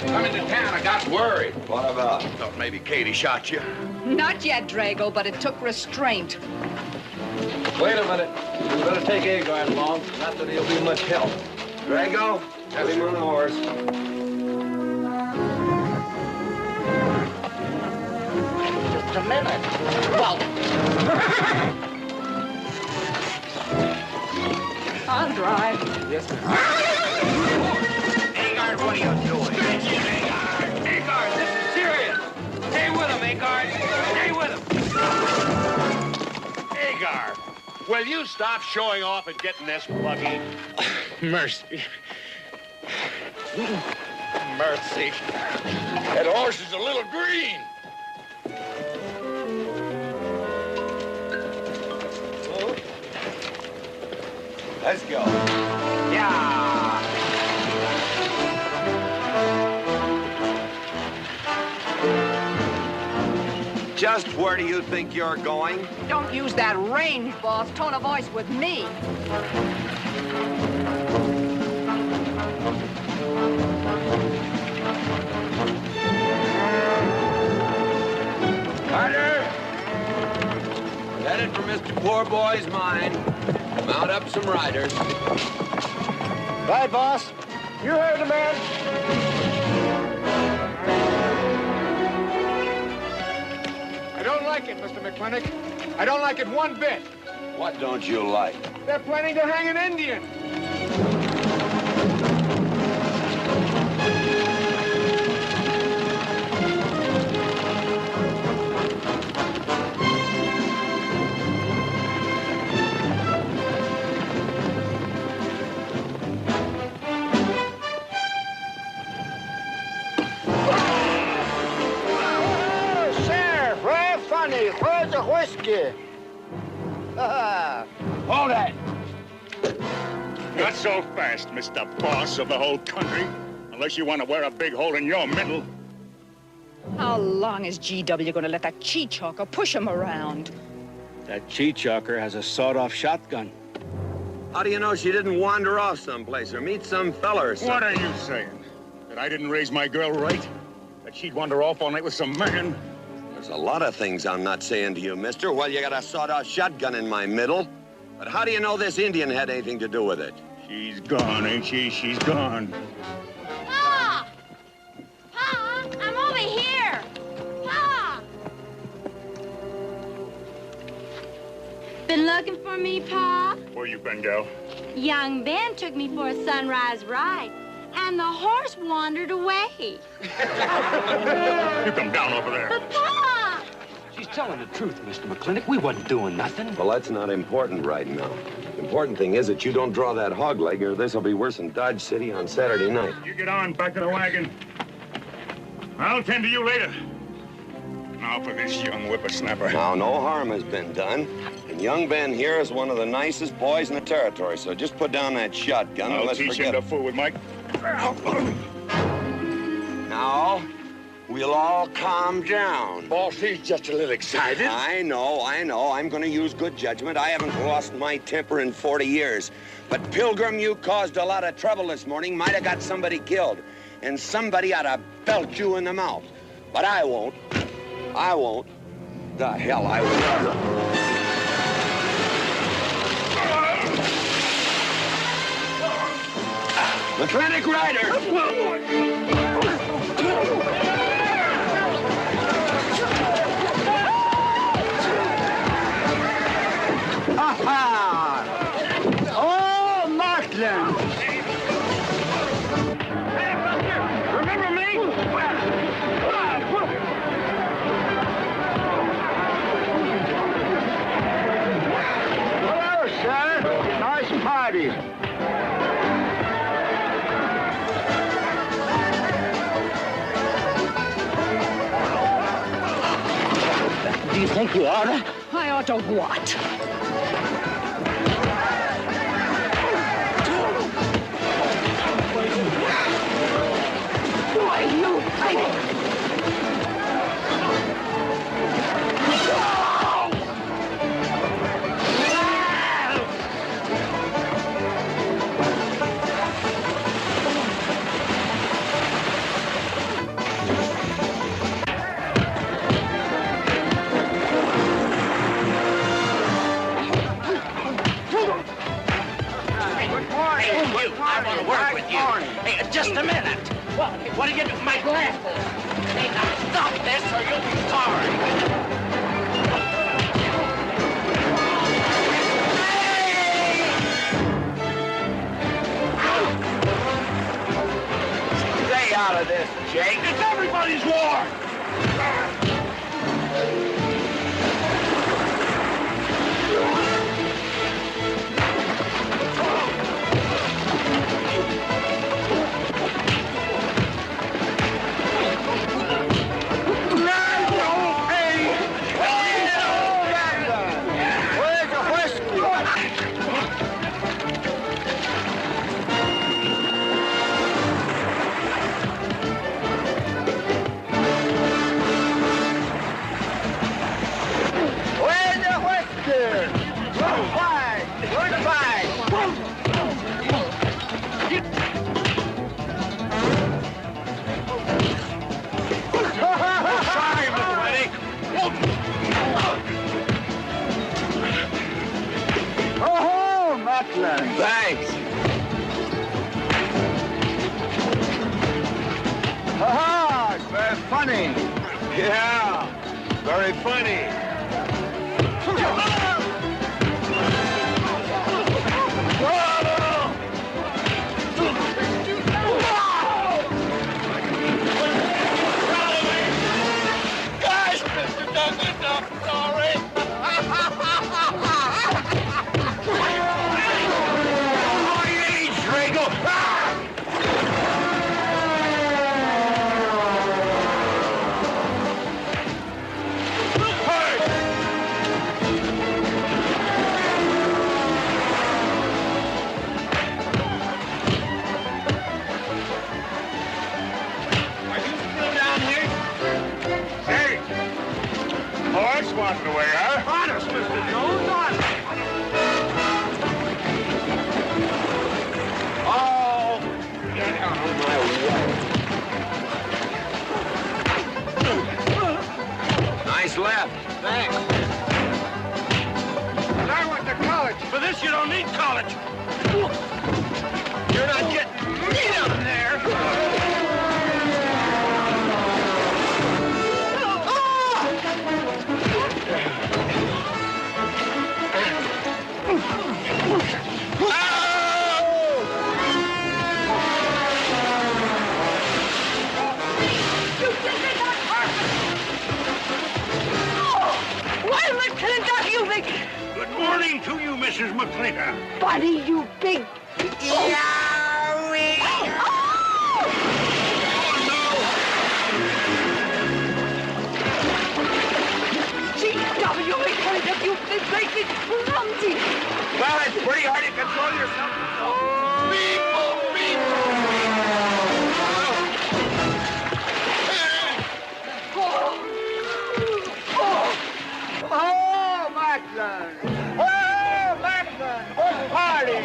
Come into town, I got worried. What about? Thought maybe Katie shot you. Not yet, Drago, but it took restraint. Wait a minute. You better take Agard along. Not that he'll be much help. Drago, have him on the horse. Just a minute. Well, I'll drive. Yes, ma'am. Agard, what are you doing? Agard, this is serious. Stay with him, Agard. Stay with him. Agard, will you stop showing off and getting this buggy? Mercy. Mercy. That horse is a little green. Let's go. yeah. Just where do you think you're going? Don't use that range, boss. Tone of voice with me. Carter! Headed for Mr. Poor Boy's mine. Mount up some riders. Right, boss. You heard the man. I don't like it, Mr. McClintock. I don't like it one bit. What don't you like? They're planning to hang an Indian. Sheriff, very funny. Where's the whiskey? Hold that. Not so fast, Mr. Boss of the whole country. Unless you want to wear a big hole in your middle. How long is GW going to let that cheat-chalker push him around? That cheat-chalker has a sawed-off shotgun. How do you know she didn't wander off someplace or meet some fella or something? What are you saying? That I didn't raise my girl right? That she'd wander off all night with some man? There's a lot of things I'm not saying to you, mister. Well, you got a sawed-off shotgun in my middle. But how do you know this Indian had anything to do with it? She's gone, ain't she? She's gone. Pa! Pa! I'm over here! Pa! Been looking for me, Pa? Where you been, gal? Young Ben took me for a sunrise ride, and the horse wandered away. You come down over there. But, Pa! She's telling the truth, Mr. McClintock. We wasn't doing nothing. Well, that's not important right now. The important thing is that you don't draw that hog leg, or this'll be worse than Dodge City on Saturday night. You get on, back to the wagon. I'll tend to you later. Now for this young whippersnapper. Now, no harm has been done. And young Ben here is one of the nicest boys in the territory, so just put down that shotgun and I'll let's teach forget him to fool with Mike. Now, we'll all calm down. Boss, he's just a little excited. I know. I'm going to use good judgment. I haven't lost my temper in 40 years. But, Pilgrim, you caused a lot of trouble this morning. Might have got somebody killed. And somebody ought to belt you in the mouth. But I won't. I won't. The hell I won't. McLintock Rider! Aha! Oh, Markland! Remember me? Hello, sir. Nice party. Do you think you ought to? I ought to what? Why, you... I want to work with you. Hey, just a minute. What do you do? My glasses. Hey, now stop this or you'll be sorry. Stay out of this, Jake. It's everybody's war. Thanks. Aha! Very funny. Yeah, very funny. Guys, Mr. Douglas, I'm sorry. out of the way, huh? Honest, Mr. Jones, honest. Oh, get out of my way. Nice left. Thanks. I went to college. For this, you don't need college. You're not getting me down there. Why, McFlintock, you big... Good morning to you, Mrs. McLintock. Buddy, you big... Yowie! G.W. McFlintock, you big, big, clumsy. Well, it's pretty hard to control yourself. Oh, Macklin! Oh, Macklin! What's party?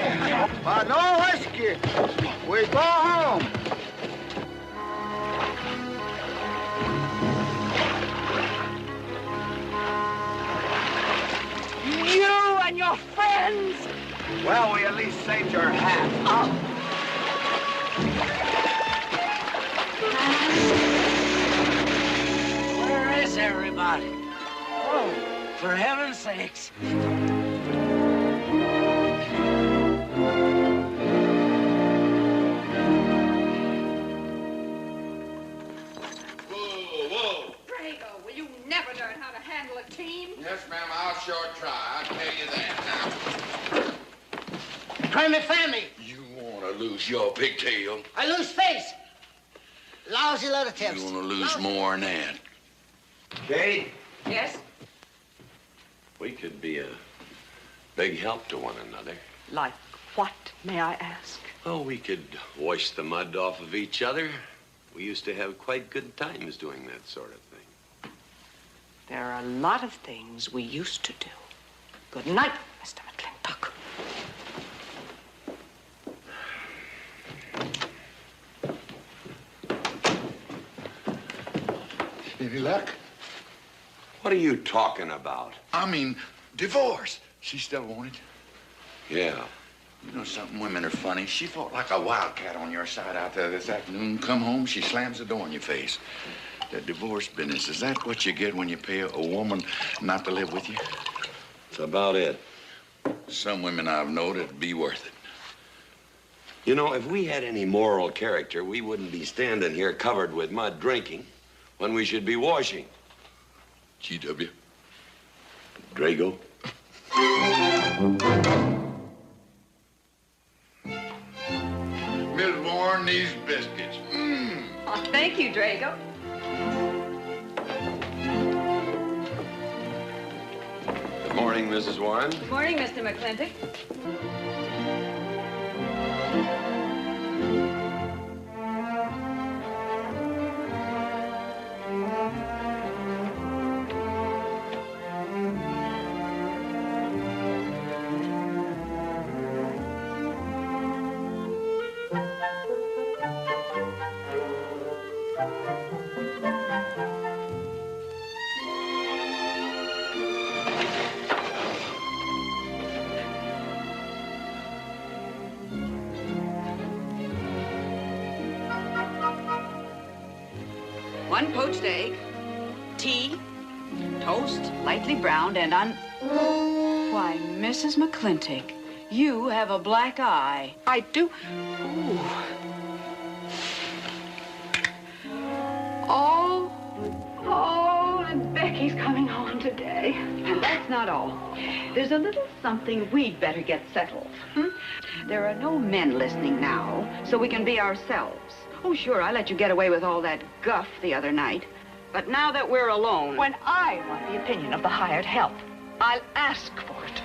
No whiskey. We go home. You and your friends. Well, we at least saved your hat. Where is everybody? Oh, for heaven's sakes. Whoa. Drago, will you never learn how to handle a team? Yes, ma'am, I'll sure try. I'll tell you that now. Try me, family. You want to lose your pigtail? I lose face. Lousy lot of tips. You want to lose more than that. Kate, Yes? we could be a big help to one another. Like what, may I ask? Oh, we could wash the mud off of each other. We used to have quite good times doing that sort of thing. There are a lot of things we used to do. Good night, Mr. McLintock. Any luck? What are you talking about? I mean, divorce. She still wanted. Yeah. You know something? Women are funny. She fought like a wildcat on your side out there this afternoon. Come home, she slams the door in your face. That divorce business, is that what you get when you pay a woman not to live with you? That's about it. Some women I've known it'd be worth it. You know, if we had any moral character, we wouldn't be standing here covered with mud drinking when we should be washing. G.W. Drago. Miss Warren, these biscuits. Oh, thank you, Drago. Good morning, Mrs. Warren. Good morning, Mr. McFlintock. One poached egg, tea, toast, lightly browned, and Why, Mrs. McFlintock, you have a black eye. I do. Ooh. Oh, and Becky's coming home today. And that's not all. There's a little something we'd better get settled. There are no men listening now, so we can be ourselves. Oh, sure, I let you get away with all that guff the other night. But now that we're alone... When I want the opinion of the hired help, I'll ask for it.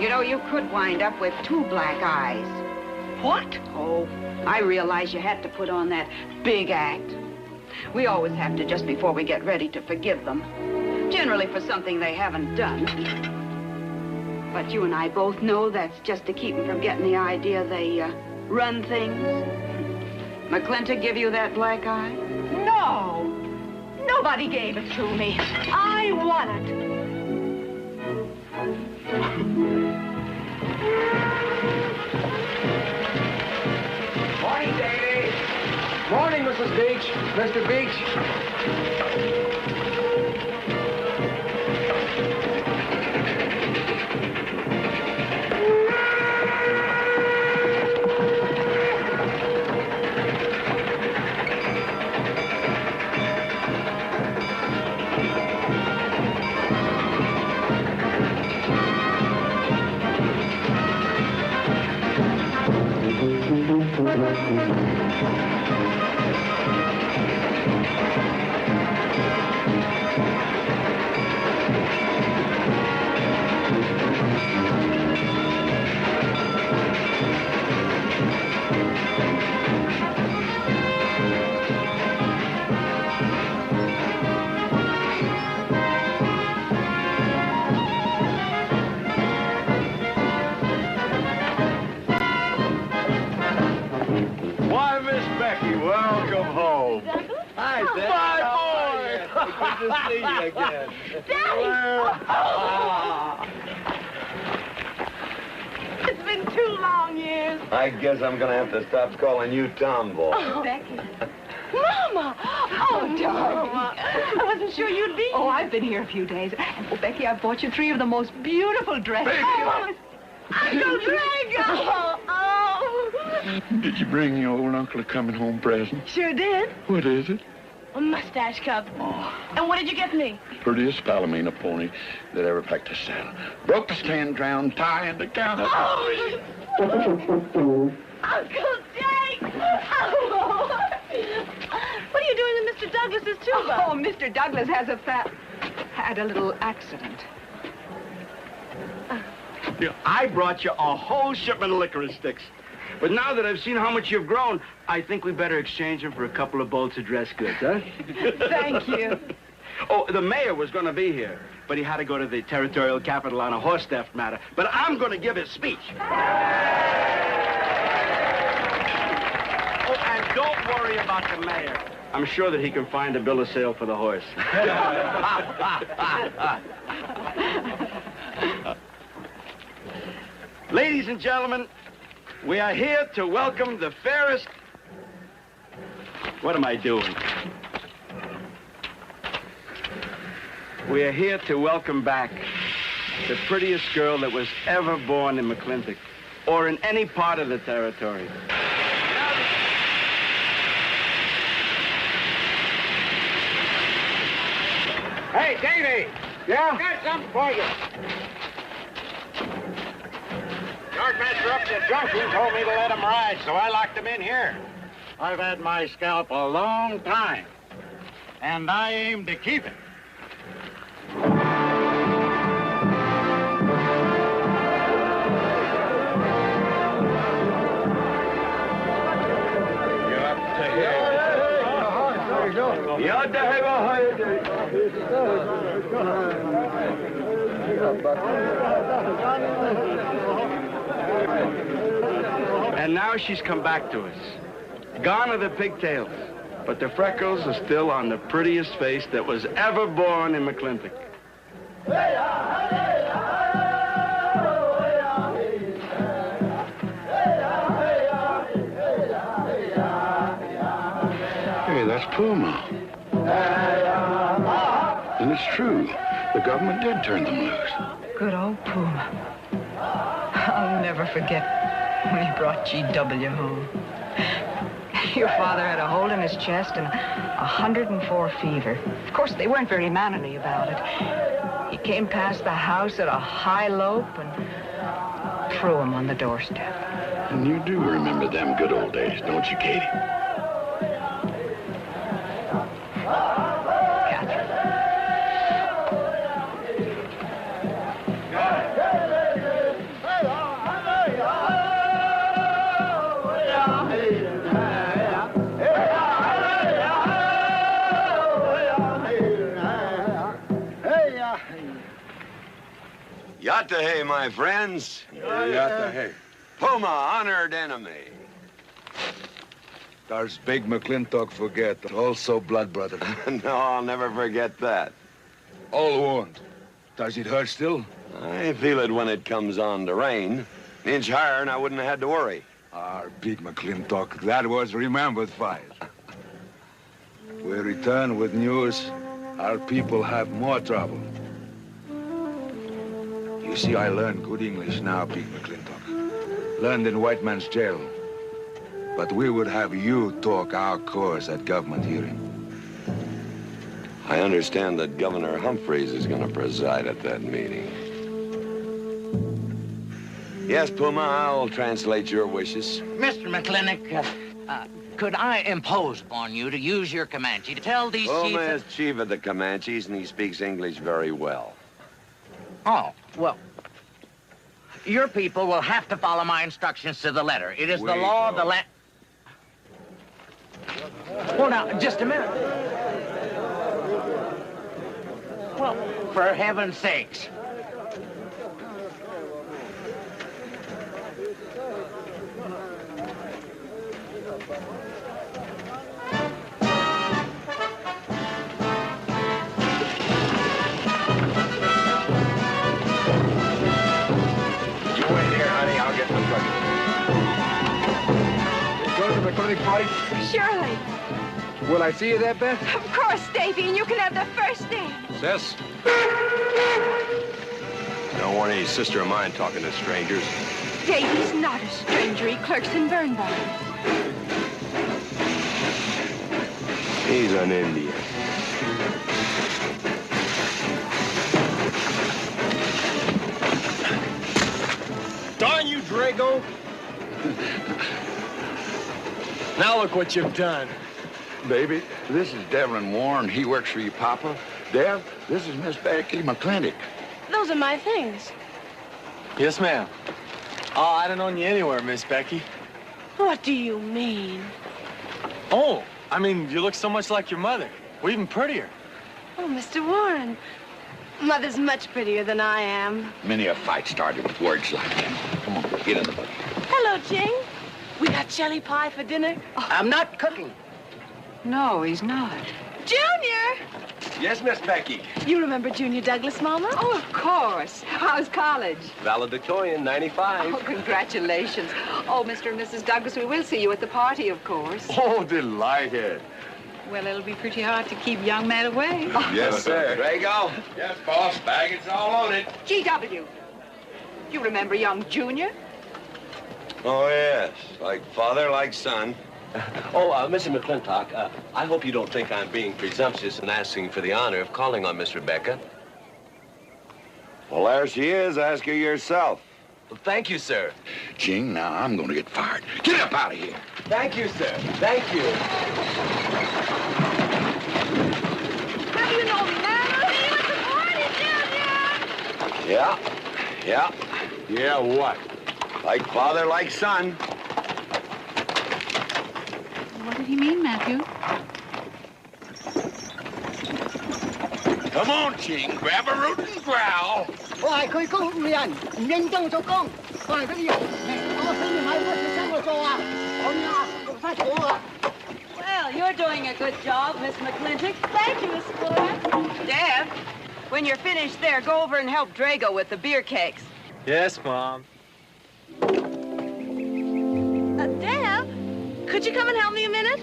You know, you could wind up with 2 black eyes. What? Oh, I realize you had to put on that big act. We always have to just before we get ready to forgive them. generally for something they haven't done. But you and I both know that's just to keep them from getting the idea they run things. McFlintock give you that black eye? No! Nobody gave it to me. I won it. Morning, Davy. Morning, Mrs. Beach. Mr. Beach. Why, Miss Becky, welcome home. Hi, Dad. My boy! Good to see you again. Daddy! It's been 2 long years. I guess I'm gonna have to stop calling you Tomboy. Oh, Becky. Mama! Oh, darling. I wasn't sure you'd be. Oh, I've been here a few days. And, oh, Becky, I've bought you 3 of the most beautiful dresses. Oh, Uncle Greg! Oh! Did you bring your old uncle a coming home present? Sure did. What is it? A mustache cup. And what did you get me? Prettiest Palomino pony that ever packed a saddle. Broke the stand, drowned, tie, and the counter. Oh! Uncle Jake! Oh. What are you doing in Mr. Douglas's tuba? Oh, Mr. Douglas had a little accident. Yeah, I brought you a whole shipment of licorice sticks. But now that I've seen how much you've grown, I think we better exchange them for a couple of bolts of dress goods, huh? Thank you. Oh, the mayor was going to be here, but he had to go to the territorial capital on a horse theft matter. But I'm going to give his speech. Oh, and don't worry about the mayor. I'm sure that he can find a bill of sale for the horse. Ladies and gentlemen, we are here to welcome the fairest... What am I doing? We are here to welcome back the prettiest girl that was ever born in McLintock or in any part of the territory. Hey, Davy! Yeah? Got something for you. Yardmaster up at the junction told me to let him ride, so I locked him in here. I've had my scalp a long time, and I aim to keep it. And now she's come back to us. Gone are the pigtails, but the freckles are still on the prettiest face that was ever born in McLintock. Hey, that's Puma. And it's true. The government did turn them loose. Good old Puma. I'll never forget when he brought G.W. home. Your father had a hole in his chest and 104 fever. Of course, they weren't very mannerly about it. He came past the house at a high lope and threw him on the doorstep. And you do remember them good old days, don't you, Katie? Yatahe, my friends. Yatahe. Puma, honored enemy. Does big McLintock forget, also blood brother? No, I'll never forget that. All wound. Does it hurt still? I feel it when it comes on to rain. An inch higher and I wouldn't have had to worry. Our big McLintock, that was remembered fight. We return with news. Our people have more trouble. You see, I learned good English now, big McLintock. Learned in white man's jail. But we would have you talk our cause at government hearing. I understand that Governor Humphreys is going to preside at that meeting. Yes, Puma, I'll translate your wishes. Mr. McClintock, could I impose upon you to use your Comanche to tell these Puma chiefs... is chief of the Comanches, and he speaks English very well. Oh, well, your people will have to follow my instructions to the letter. It is the law of the land... Well, now, just a minute. Well, for heaven's sakes. You wait here, honey. I'll get the bucket. Go to the McLintock party? Surely. Will I see you there, Beth? Of course, Davy, and you can have the first name. Sis? Don't want any sister of mine talking to strangers. Davy's not a stranger. He clerks in Birnbaum. He's an Indian. Darn you, Drago! Now look what you've done. Baby, this is Devlin Warren. He works for your papa. Dev, this is Miss Becky McClintock. Those are my things. Yes, ma'am. Oh, I'd have known you anywhere, Miss Becky. What do you mean? Oh, I mean, you look so much like your mother. Well, even prettier. Oh, Mr. Warren. Mother's much prettier than I am. Many a fight started with words like that. Come on, get in the boat. Hello, Ching. We got jelly pie for dinner. Oh, I'm not cooking. No, he's not. Junior! Yes, Miss Becky. You remember Junior Douglas, Mama? Oh, of course. How's college? Valedictorian, 95. Oh, congratulations. Oh, Mr. and Mrs. Douglas, we will see you at the party, of course. Oh, delighted. Well, it'll be pretty hard to keep young men away. Yes, sir. Drago? Yes, boss. Baggage all loaded. G.W. You remember young Junior? Oh, yes. Like father, like son. Oh, Mr. McFlintock, I hope you don't think I'm being presumptuous in asking for the honor of calling on Miss Rebecca. Well, there she is. Ask her yourself. Well, thank you, sir. Ching, now I'm going to get fired. Get up out of here. Thank you, sir. Thank you. Have you no manners? See you at the party, Junior! Yeah. Yeah, what? Like father, like son. What did he mean, Matthew? Come on, Ching. Grab a root and growl. Well, you're doing a good job, Miss McFlintock. Thank you, Miss Flora. Deb, when you're finished there, go over and help Drago with the beer cakes. Yes, Mom. Deb, could you come and help me a minute?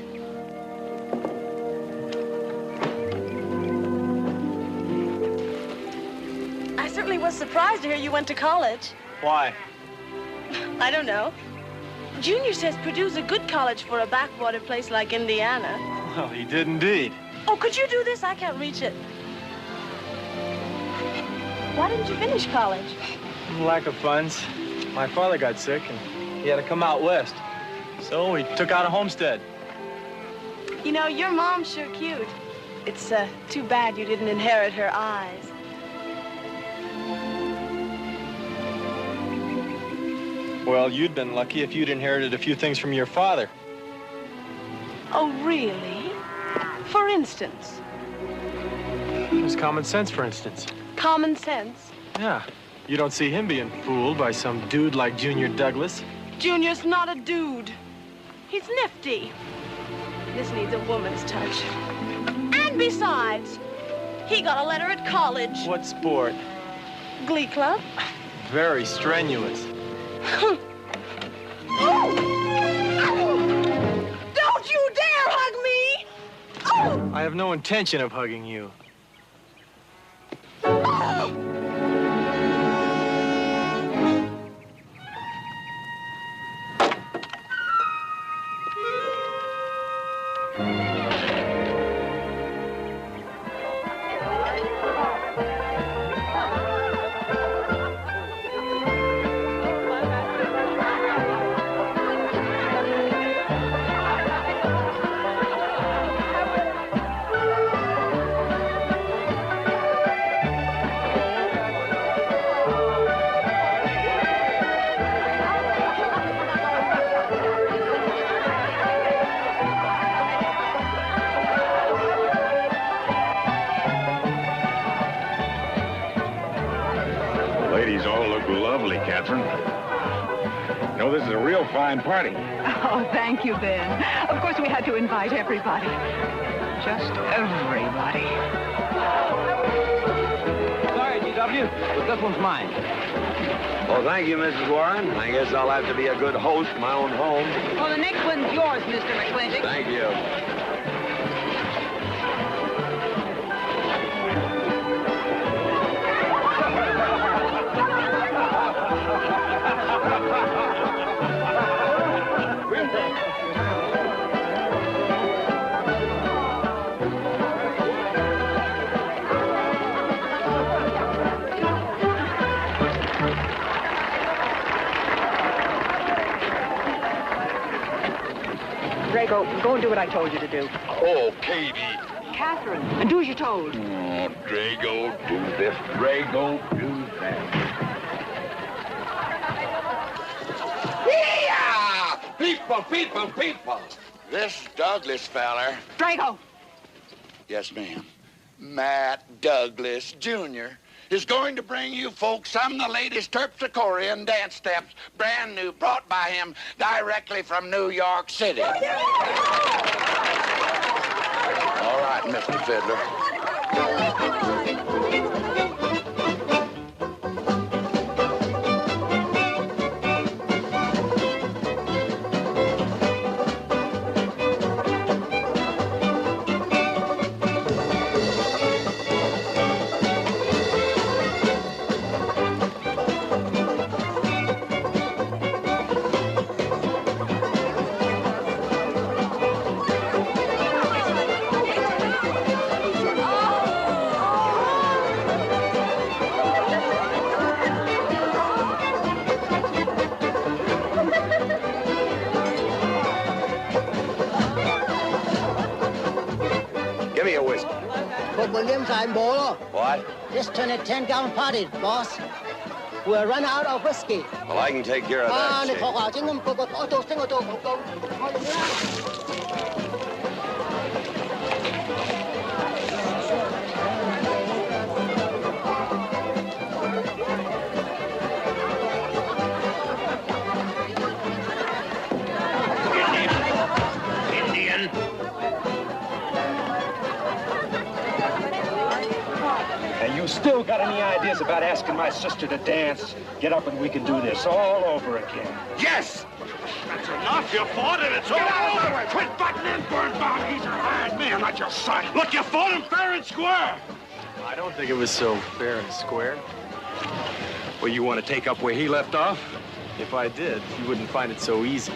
I certainly was surprised to hear you went to college. Why? I don't know. Junior says Purdue's a good college for a backwater place like Indiana. Well, he did indeed. Oh, could you do this? I can't reach it. Why didn't you finish college? Lack of funds. My father got sick, and he had to come out west. So he took out a homestead. You know, your mom's sure cute. It's too bad you didn't inherit her eyes. Well, you'd been lucky if you'd inherited a few things from your father. Oh, really? For instance? It was common sense, for instance. Common sense? Yeah. You don't see him being fooled by some dude like Junior Douglas. Junior's not a dude. He's nifty. This needs a woman's touch. And besides, he got a letter at college. What sport? Glee club. Very strenuous. Don't you dare hug me! I have no intention of hugging you. Ladies all look lovely, Catherine. You know, this is a real fine party. Oh, thank you, Ben. Of course, we had to invite everybody. Just everybody. Sorry, GW, but this one's mine. Well, thank you, Mrs. Warren. I guess I'll have to be a good host in my own home. Well, the next one's yours, Mr. McFlintock. Thank you. Drago, go and do what I told you to do. Oh, Katie. Catherine, and do as you're told. Oh, Drago, do this. Drago, do that. Yeah! People. This Douglas feller. Drago! Yes, ma'am. Matt Douglas, Jr. is going to bring you folks some of the latest terpsichorean dance steps, brand new, brought by him directly from New York City. All right, Mr. Fiddler. Give me a whiskey. Book Williams, I'm Bolo. What? Just turned a 10-gallon party, boss. We're running out of whiskey. Well, I can take care of that. Nè, Shane. thọ vào chứ ngâm cô có tô tiếng tô. Indian. And you still got any ideas about asking my sister to dance? Get up and we can do this all over again. Yes! That's enough. You fought it. It's all over. Quit butting in, Birnbaum. He's a hard man, not your son. Look, you fought him fair and square. I don't think it was so fair and square. Well, you want to take up where he left off? If I did, you wouldn't find it so easy.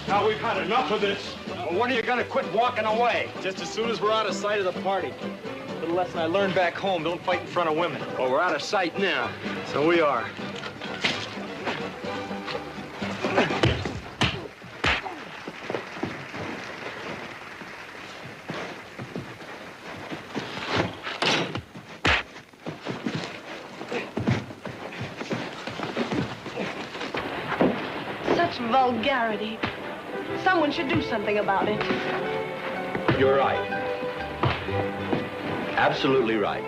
Now we've had enough of this. Well, when are you gonna quit walking away? Just as soon as we're out of sight of the party. Little lesson I learned back home, don't fight in front of women. Well, we're out of sight now. So we are. Such vulgarity. Someone should do something about it. You're right. Absolutely right.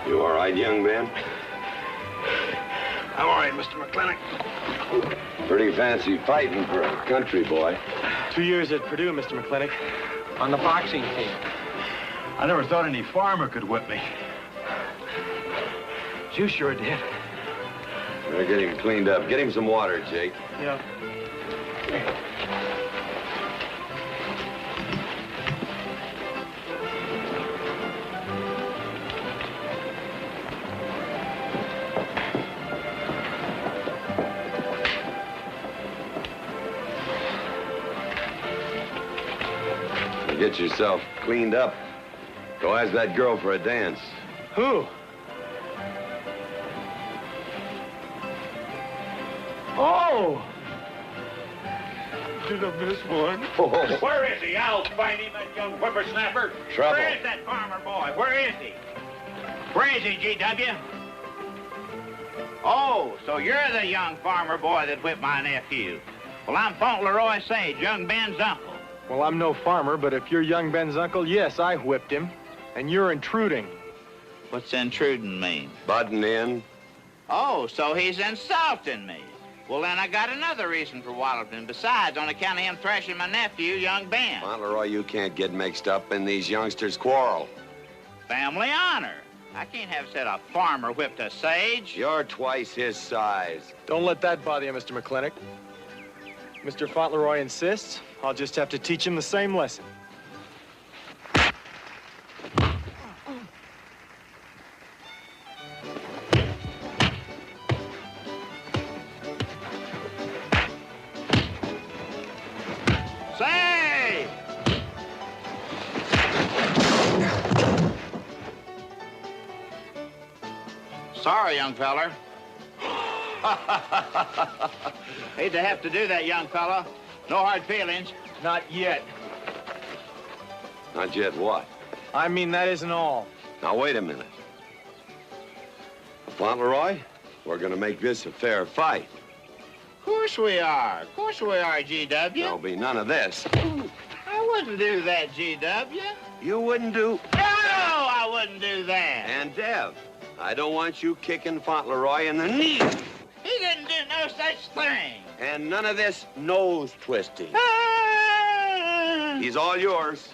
You all right, young man? I'm all right, Mr. McClintock. Pretty fancy fighting for a country boy. 2 years at Purdue, Mr. McClintock, on the boxing team. I never thought any farmer could whip me. You sure did. Better get him cleaned up. Get him some water, Jake. Yeah. Get yourself cleaned up. Go ask that girl for a dance. Who? Oh! Did I miss one? Where is he? I'll find him, that young whippersnapper. Trouble. Where is that farmer boy? Where is he? Where is he, G.W.? Oh, so you're the young farmer boy that whipped my nephew. Well, I'm Fauntleroy Sage, young Ben's uncle. Well, I'm no farmer, but if you're young Ben's uncle, yes, I whipped him. And you're intruding. What's intruding mean? Butting in. Oh, so he's insulting me. Well, then I got another reason for walloping. Besides, on account of him thrashing my nephew, young Ben. Fauntleroy, you can't get mixed up in these youngsters' quarrel. Family honor. I can't have said a farmer whipped a sage. You're twice his size. Don't let that bother you, Mr. McClintock. Mr. Fauntleroy insists. I'll just have to teach him the same lesson. Say! Sorry, young feller. Hate to have to do that, young fella. No hard feelings. Not yet. Not yet what? I mean, that isn't all. Now, wait a minute. Fauntleroy, we're gonna make this a fair fight. Of course we are. Of course we are, G.W. There'll be none of this. I wouldn't do that, G.W. You wouldn't do... No, I wouldn't do that. And Dev, I don't want you kicking Fauntleroy in the knee. He didn't do no such thing. And none of this nose twisting. He's all yours.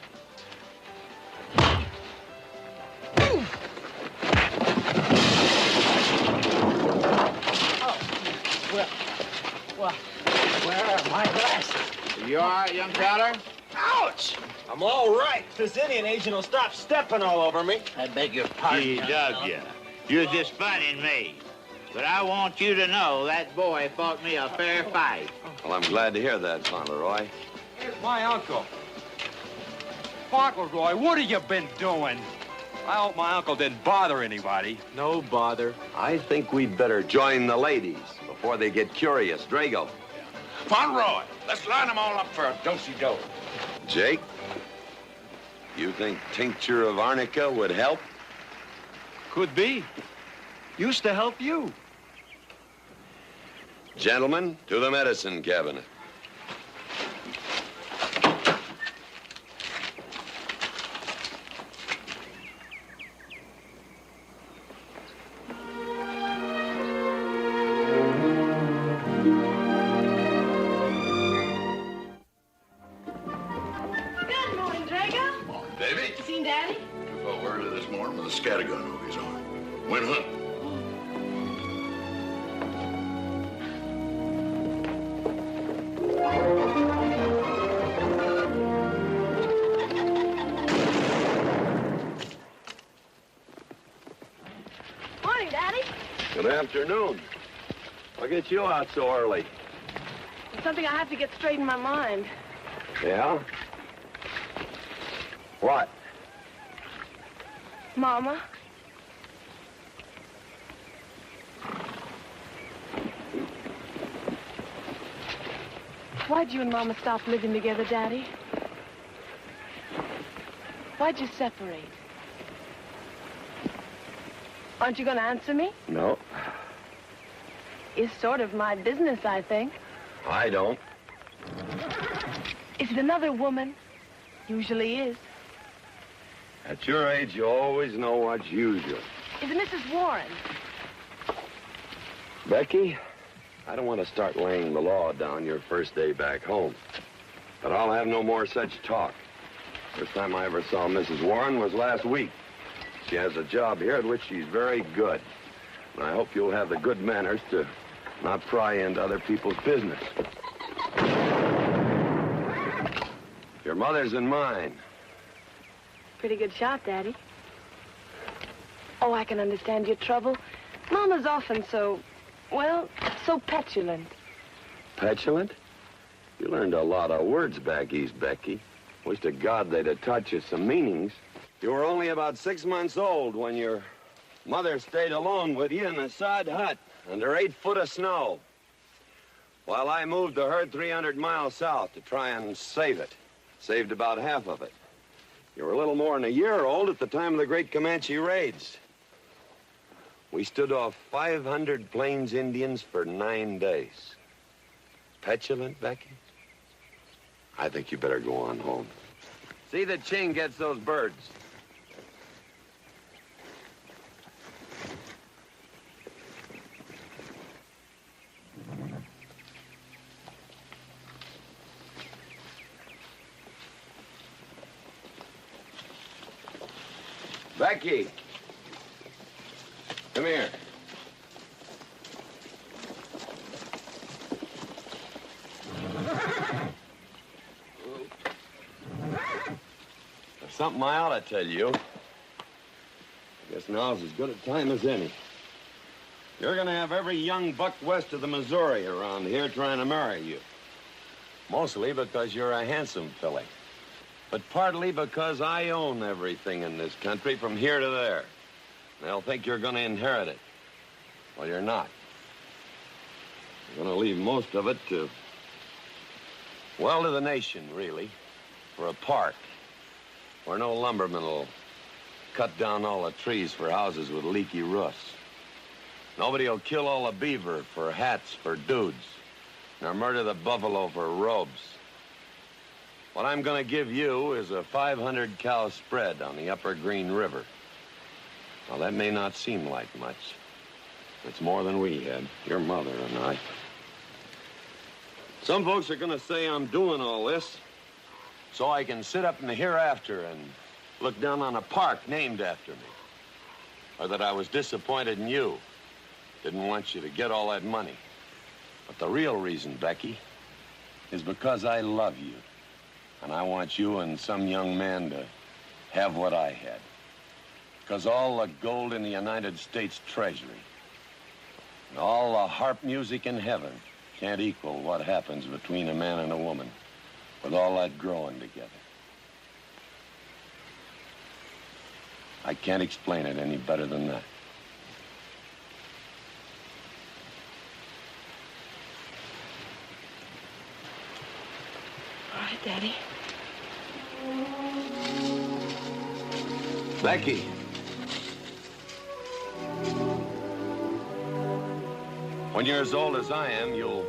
Well, where are my glasses? You all right, young feller? Ouch! I'm all right. This Indian agent will stop stepping all over me. I beg your pardon, G.W. You're just funning me. But I want you to know that boy fought me a fair fight. Well, I'm glad to hear that, Fauntleroy. Here's my uncle. Fauntleroy, what have you been doing? I hope my uncle didn't bother anybody. No bother. I think we'd better join the ladies before they get curious. Drago. Fauntleroy, let's line them all up for a do-si-do. Jake, you think tincture of arnica would help? Could be. Used to help you. Gentlemen, to the medicine cabinet. Good morning, Drago. Morning, Davy. You seen Daddy? Took over early this morning with a scattergun over his arm. Went hunting. Morning, Daddy. Good afternoon. What gets you out so early? There's something I have to get straight in my mind. Yeah? What? Mama? Why'd you and Mama stop living together, Daddy? Why'd you separate? Aren't you going to answer me? No, It's sort of my business, I think. I don't. Is it another woman? Usually is. At your age, you always know what's usual. Is it Mrs. Warren? Becky, I don't want to start laying the law down your first day back home. But I'll have no more such talk. First time I ever saw Mrs. Warren was last week. She has a job here at which she's very good. And I hope you'll have the good manners to not pry into other people's business. Your mother's and mine. Pretty good shot, Daddy. Oh, I can understand your trouble. Mama's often so, well, so petulant. Petulant? You learned a lot of words back east, Becky. Wish to God they'd have taught you some meanings. You were only about 6 months old when your mother stayed alone with you in a sod hut under 8 foot of snow, while I moved the herd 300 miles south to try and save it. Saved about half of it. You were a little more than a year old at the time of the great Comanche raids. We stood off 500 Plains Indians for 9 days. Petulant, Becky? I think you better go on home. See that Ching gets those birds. Becky, come here. There's something I ought to tell you. I guess now's as good a time as any. You're gonna have every young buck west of the Missouri around here trying to marry you. Mostly because you're a handsome filly. But partly because I own everything in this country from here to there. They'll think you're going to inherit it. Well, you're not. You're going to leave most of it to, well, to the nation, really, for a park where no lumberman will cut down all the trees for houses with leaky roofs. Nobody will kill all the beaver for hats for dudes, nor murder the buffalo for robes. What I'm going to give you is a 500-cow spread on the upper Green River. Now, that may not seem like much. It's more than we had, your mother and I. Some folks are going to say I'm doing all this so I can sit up in the hereafter and look down on a park named after me. Or that I was disappointed in you. Didn't want you to get all that money. But the real reason, Becky, is because I love you. And I want you and some young man to have what I had. Because all the gold in the United States Treasury and all the harp music in heaven can't equal what happens between a man and a woman with all that growing together. I can't explain it any better than that. All right, Daddy. Becky. When you're as old as I am, you'll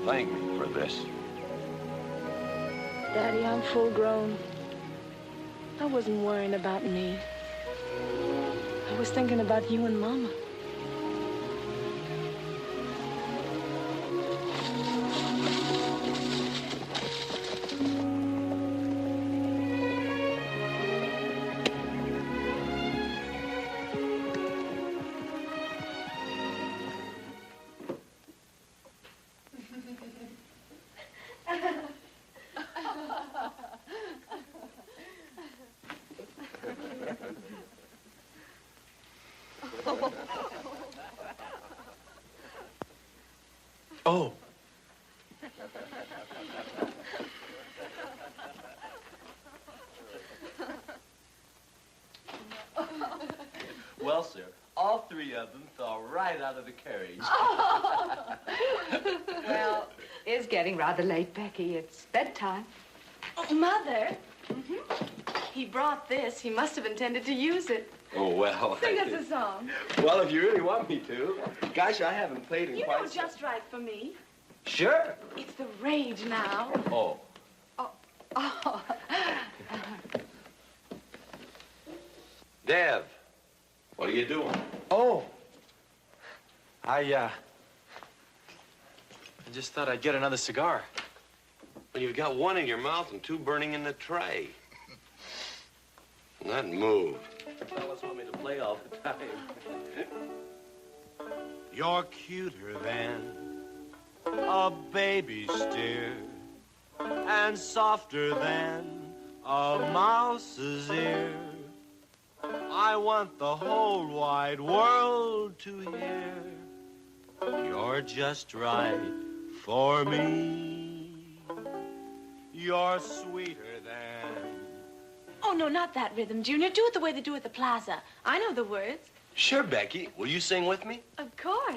thank me for this. Daddy, I'm full grown. I wasn't worrying about me. I was thinking about you and Mama. Oh. Well, sir, all three of them fell right out of the carriage. Oh. Well, it's getting rather late, Becky. It's bedtime. Oh, Mother. He brought this. He must have intended to use it. Oh, well. Sing us a song. Well, if you really want me to. Gosh, I haven't played in You quite know just right for me. Sure. It's the rage now. Oh. Oh. Dev, what are you doing? Oh. I just thought I'd get another cigar. Well, you've got one in your mouth and two burning in the tray. Not move. Fellas want me to play all the time. You're cuter than a baby's steer, and softer than a mouse's ear. I want the whole wide world to hear. You're just right for me. You're sweeter than... Oh, no, not that rhythm, Junior. Do it the way they do at the plaza. I know the words. Sure, Becky. Will you sing with me? Of course.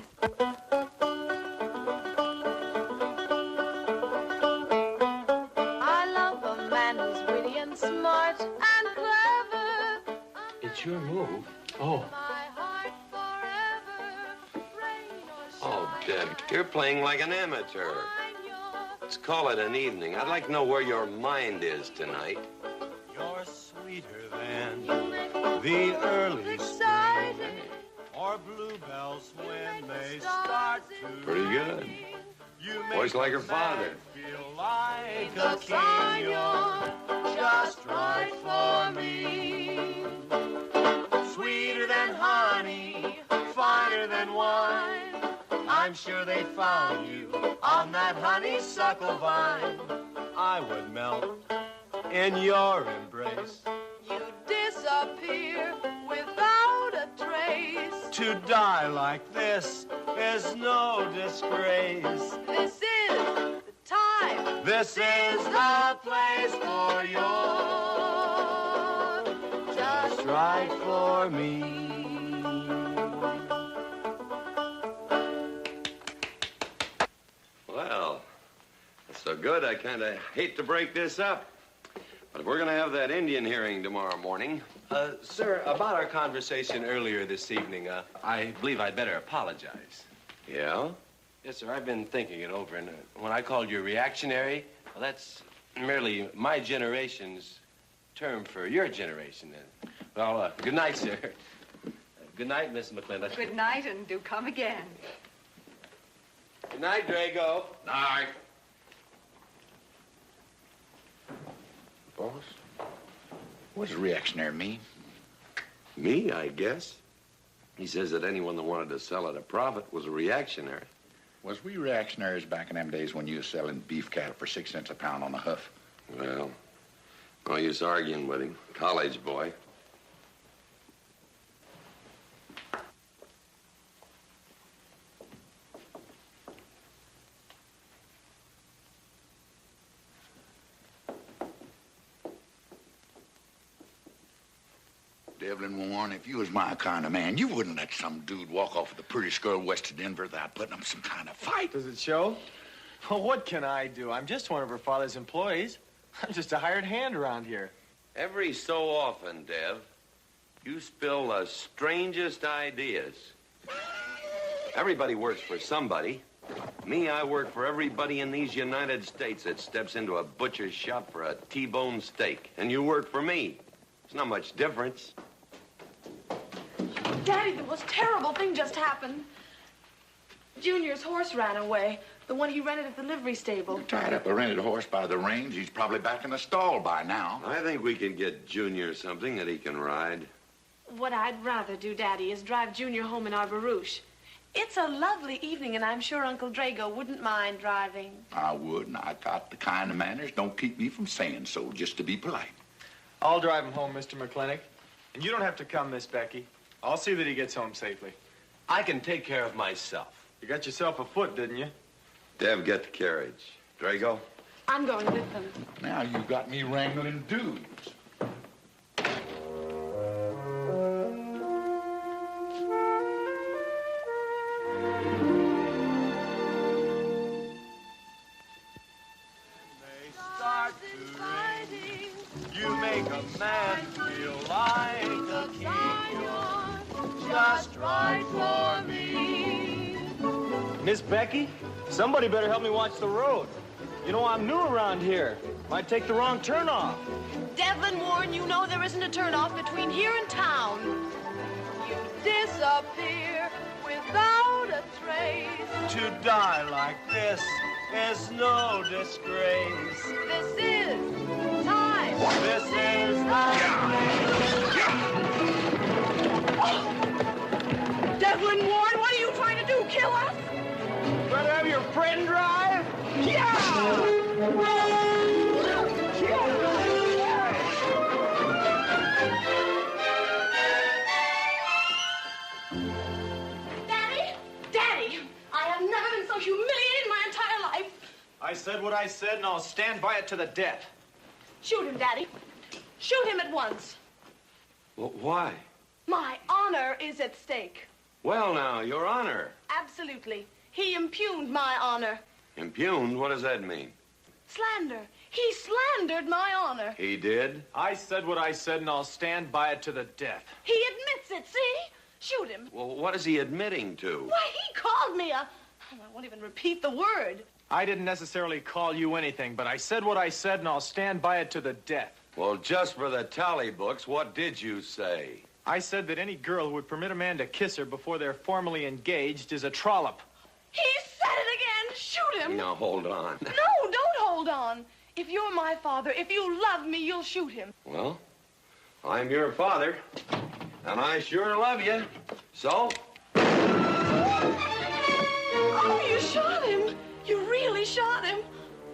I love a man who's witty and smart and clever. It's your move. Oh. Oh, Deb, you're playing like an amateur. Let's call it an evening. I'd like to know where your mind is tonight. You're sweeter than the early spring, or bluebells when they start to Pretty good. Voice like her father. feel like a king. You're just right for me. Sweeter than honey, finer than wine. I'm sure they found you on that honeysuckle vine. I would melt in your embrace. You disappear without a trace. To die like this is no disgrace. This is the time. This is the place for you. Just right for me. Well, that's so good, I kind of hate to break this up. But if we're going to have that Indian hearing tomorrow morning... sir, about our conversation earlier this evening, I believe I'd better apologize. Yeah? Yes, sir, I've been thinking it over, and when I called you reactionary, well, that's merely my generation's term for your generation. Well, good night, sir. Good night, Miss McLintock. Good night, and do come again. Good night, Drago. Night. Boss, what does reactionary mean? Me, I guess. He says that anyone that wanted to sell at a profit was a reactionary. Was we reactionaries back in them days when you was selling beef cattle for 6 cents a pound on the hoof? Well, no use arguing with him. College boy. Devlin Warren, if you was my kind of man, you wouldn't let some dude walk off with a prettiest girl west of Denver without putting up some kind of fight. Does it show? Well, what can I do? I'm just one of her father's employees. I'm just a hired hand around here. Every so often, Dev, you spill the strangest ideas. Everybody works for somebody. Me, I work for everybody in these United States that steps into a butcher's shop for a T-bone steak. And you work for me. It's not much difference. Daddy, the most terrible thing just happened. Junior's horse ran away. The one he rented at the livery stable. Tied up a rented horse by the reins. He's probably back in the stall by now. I think we can get Junior something that he can ride. What I'd rather do, Daddy, is drive Junior home in our barouche. It's a lovely evening, and I'm sure Uncle Drago wouldn't mind driving. I would, and I got the kind of manners don't keep me from saying so, just to be polite. I'll drive him home, Mr. McClintock. And you don't have to come, Miss Becky. I'll see that he gets home safely. I can take care of myself. You got yourself a foot, didn't you? Dev, get the carriage. Drago? I'm going with them. Now you got me wrangling dudes. make a man feel like a king. Just right for me. Miss Becky, somebody better help me watch the road. You know, I'm new around here. Might take the wrong turnoff. Devlin Warren, you know there isn't a turnoff between here and town. You disappear without a trace. To die like this is no disgrace. This is time. This is Devlin Warren, what are you trying to do? Kill us? Better have your friend drive? Daddy? Daddy! I have never been so humiliated in my entire life. I said what I said, and I'll stand by it to the death. Shoot him, Daddy. Shoot him at once. Well, why? My honor is at stake. Well, now, Your Honor. Absolutely. He impugned my honor. Impugned? What does that mean? Slander. He slandered my honor. He did? I said what I said, and I'll stand by it to the death. He admits it, see? Shoot him. Well, what is he admitting to? Why, he called me a... I won't even repeat the word. I didn't necessarily call you anything, but I said what I said, and I'll stand by it to the death. Well, just for the tally books, what did you say? I said that any girl who would permit a man to kiss her before they're formally engaged is a trollop. He said it again. Shoot him. Now, hold on. No, don't hold on. If you're my father, if you love me, you'll shoot him. Well, I'm your father, and I sure love you. So? Oh, you shot him. You really shot him.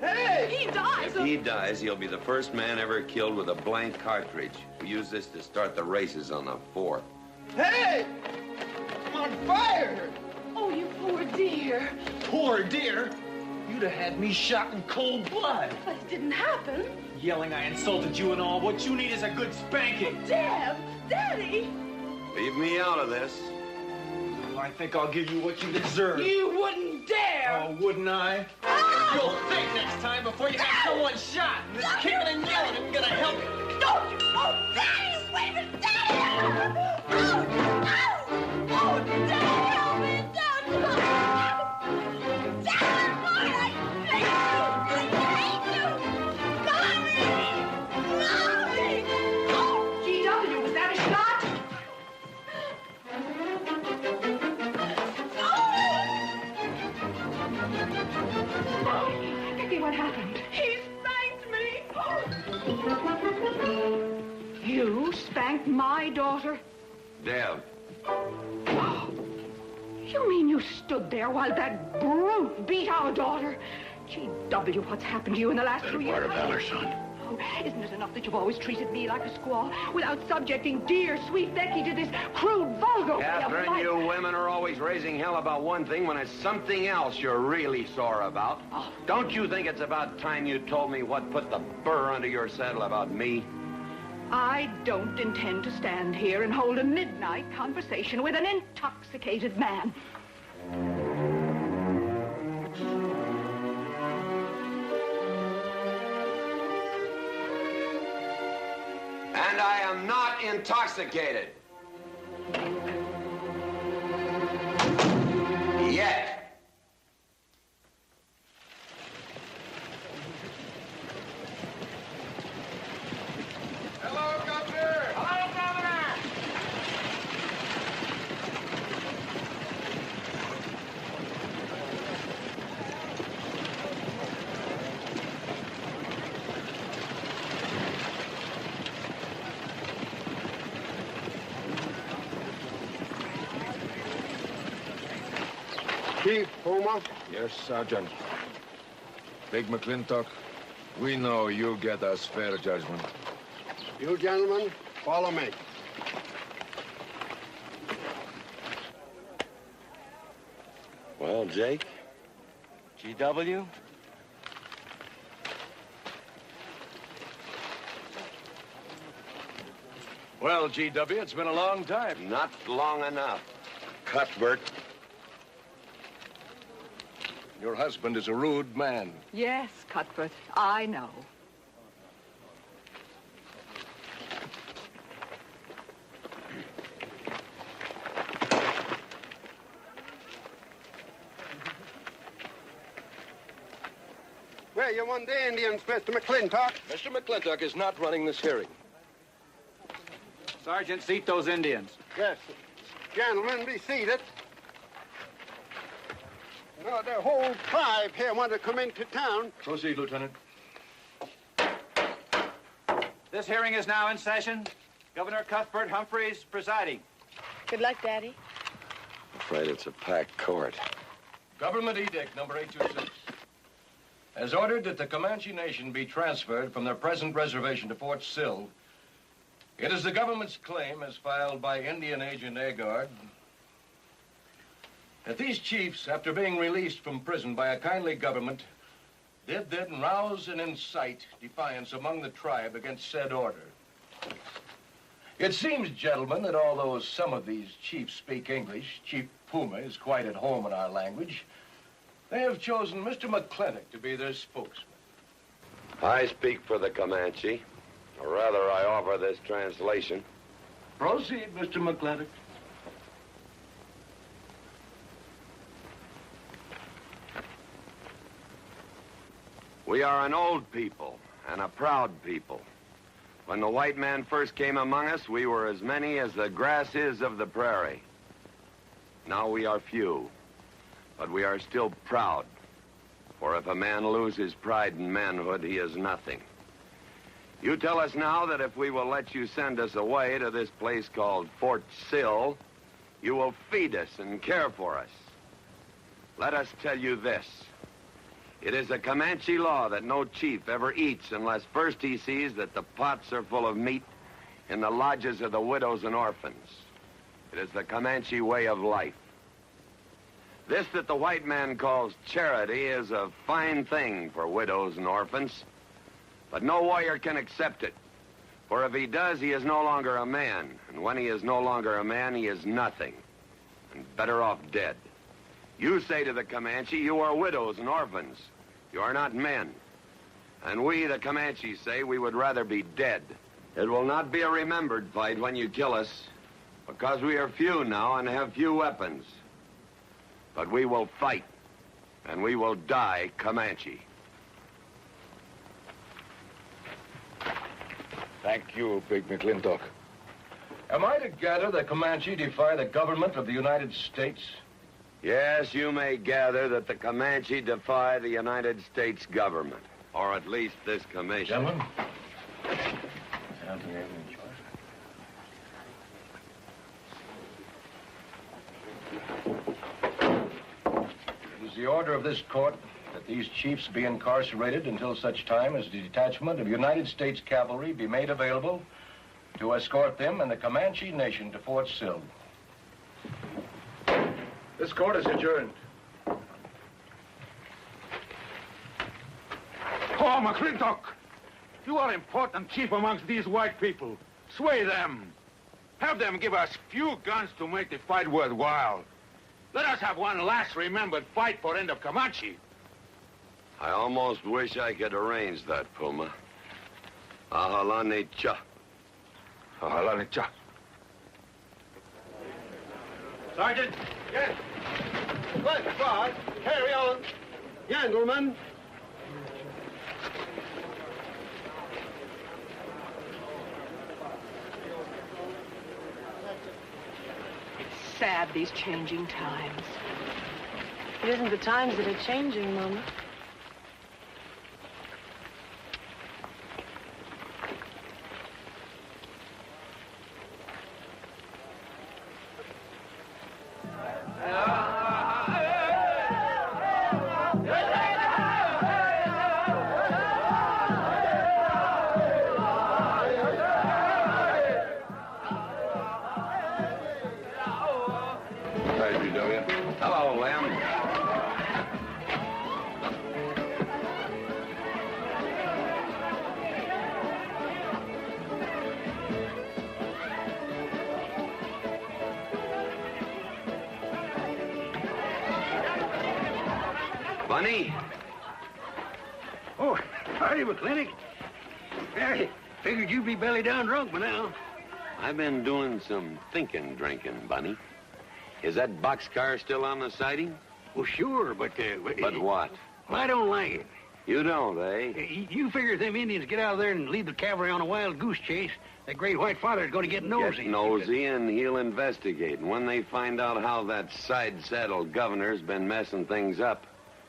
Hey! He dies. If he dies, he'll be the first man ever killed with a blank cartridge. We use this to start the races on the 4th. Hey! I'm on fire! Oh, you poor dear. Poor dear? You'd have had me shot in cold blood. But it didn't happen. Yelling I insulted you and all. What you need is a good spanking. Deb! Daddy! Leave me out of this. I think I'll give you what you deserve. You wouldn't dare! Oh, wouldn't I? You'll think next time before you have someone shot. And this kicking and yelling isn't gonna help you. Don't you! Oh, Daddy! Wait a minute! Daddy! Oh! Oh! Oh, Daddy! Help me! Don't! Daddy! Lord, I hate you! Mommy! Mommy! Oh! G.W., was that a shot? Becky, what happened? He spanked me! You spanked my daughter? Deb. You mean you stood there while that brute beat our daughter? G.W., what's happened to you in the last 2 years? Part of valor, son. Oh, isn't it enough that you've always treated me like a squaw without subjecting dear, sweet Becky to this crude, vulgar way of Catherine, life? you women are always raising hell about one thing when it's something else you're really sore about. Oh. Don't you think it's about time you told me what put the burr under your saddle about me? I don't intend to stand here and hold a midnight conversation with an intoxicated man. And I am not intoxicated. Yet. Hello, Governor! Hello, Governor! Chief, Puma? Yes, Sergeant. Big McLintock, we know you'll get us fair judgment. You gentlemen, follow me. Well, Jake? GW? Well, GW, it's been a long time. Not long enough. Cuthbert. Your husband is a rude man. Yes, Cuthbert, I know. say you won the Indians, Mr. McLintock. Mr. McFlintock is not running this hearing. Sergeant, seat those Indians. Yes. Gentlemen, be seated. No, the whole tribe here want to come into town. Proceed, Lieutenant. This hearing is now in session. Governor Cuthbert Humphreys presiding. Good luck, Daddy. I'm afraid it's a packed court. Government Edict number 826 has ordered that the Comanche Nation be transferred from their present reservation to Fort Sill. It is the government's claim, as filed by Indian Agent Agard, that these chiefs, after being released from prison by a kindly government, did then rouse and incite defiance among the tribe against said order. It seems, gentlemen, that although some of these chiefs speak English, Chief Puma is quite at home in our language, they have chosen Mr. McClintock to be their spokesman. I speak for the Comanche. Or rather, I offer this translation. Proceed, Mr. McClintock. We are an old people and a proud people. When the white man first came among us, we were as many as the grass is of the prairie. Now we are few, but we are still proud. For if a man loses pride in manhood, he is nothing. You tell us now that if we will let you send us away to this place called Fort Sill, you will feed us and care for us. Let us tell you this. It is a Comanche law that no chief ever eats unless first he sees that the pots are full of meat in the lodges of the widows and orphans. It is the Comanche way of life. This that the white man calls charity is a fine thing for widows and orphans. But no warrior can accept it. For if he does, he is no longer a man. And when he is no longer a man, he is nothing. And better off dead. You say to the Comanche, you are widows and orphans. You are not men. And we, the Comanche, say we would rather be dead. It will not be a remembered fight when you kill us, because we are few now and have few weapons. But we will fight, and we will die Comanche. Thank you, Big McLintock. Am I to gather that Comanche defy the government of the United States? Yes, you may gather that the Comanche defy the United States government, or at least this commission. Gentlemen. It is the order of this court that these chiefs be incarcerated until such time as the detachment of United States cavalry be made available to escort them and the Comanche Nation to Fort Sill. This court is adjourned. Oh, McLintock! You are important chief amongst these white people. Sway them. Have them give us few guns to make the fight worthwhile. Let us have one last remembered fight for end of Comanche. I almost wish I could arrange that, Puma. Ahalani cha. Ahalani cha. Sergeant. Yes. Good God. Carry on. Gentlemen. It's sad, these changing times. It isn't the times that are changing, Mama. Hello, Lem. Bunny? Oh, howdy, McClintock. I figured you'd be belly down drunk by now. I've been doing some drinking, Bunny. Is that boxcar still on the siding? Well, sure, but... But what? Well, I don't like it. You don't, eh? You figure if them Indians get out of there and lead the cavalry on a wild goose chase, that great white father's going to get nosy. Get nosy, and he'll investigate. And when they find out how that side-saddled governor's been messing things up,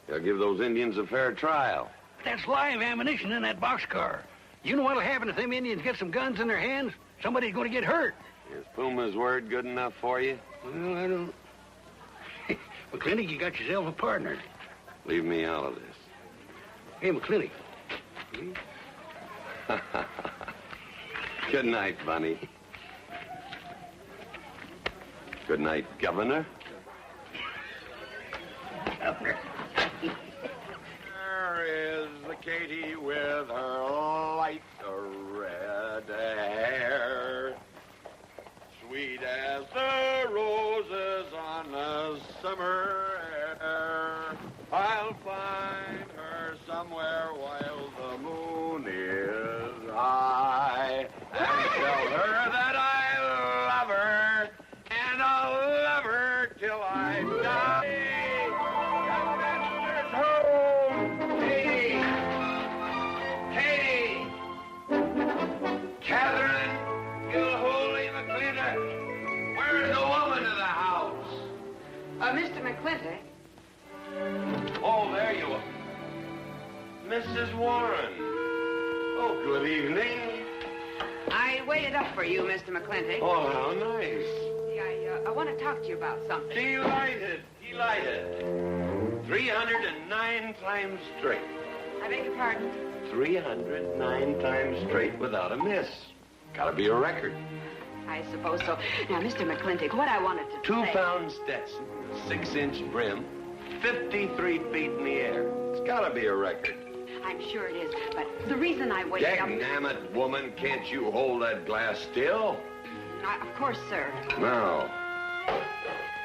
they'll give those Indians a fair trial. That's live ammunition in that boxcar. You know what'll happen if them Indians get some guns in their hands? Somebody's going to get hurt. Is Puma's word good enough for you? Well, I don't... McClintock, you got yourself a partner. Leave me out of this. Hey, McClintock. Good night, Bunny. Good night, Governor. Governor. There is the Katie with her light red hair, sweet as the roses on a summer air. I'll find her somewhere while the moon is high and tell her that I love her, and I'll love her till I die. Catherine Gilhooley McLintock, where's the woman of the house? Mr. McFlintock. Oh, there you are. Mrs. Warren. Oh, good evening. I waited up for you, Mr. McFlintock. Oh, how nice. I want to talk to you about something. Delighted, delighted. 309 times straight. I beg your pardon? 309 times straight without a miss. Gotta be a record. I suppose so. Now, Mr. McFlintock, what I wanted to 2-pound Stetson, 6-inch brim, 53 feet in the air. It's gotta be a record. I'm sure it is, but the reason I waited up... Dagnammit, woman, can't you hold that glass still? Of course, sir. Now,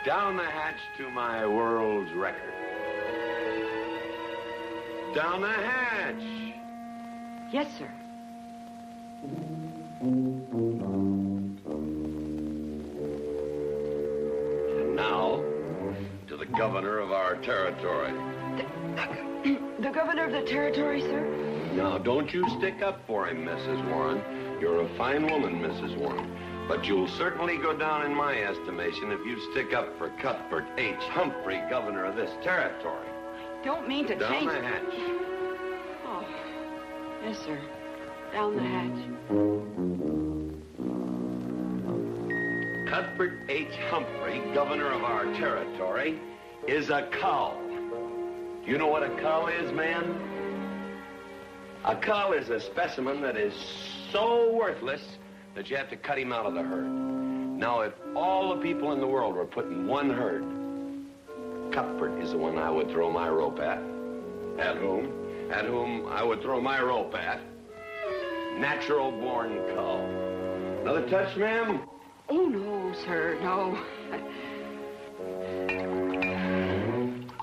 down the hatch to my world's record. Down the hatch. Yes, sir. And now, to the governor of our territory. The governor of the territory, sir? Now, don't you stick up for him, Mrs. Warren. You're a fine woman, Mrs. Warren. But you'll certainly go down in my estimation if you stick up for Cuthbert H. Humphrey, governor of this territory. Don't mean to Down change... the hatch. Oh, yes, sir. Down the hatch. Cuthbert H. Humphrey, governor of our territory, is a cow. Do you know what a cow is, man? A cow is a specimen that is so worthless that you have to cut him out of the herd. Now, if all the people in the world were put in one herd, Cuthbert is the one I would throw my rope at. At whom I would throw my rope at. Natural-born cow. Another touch, ma'am? Oh, no, sir, no.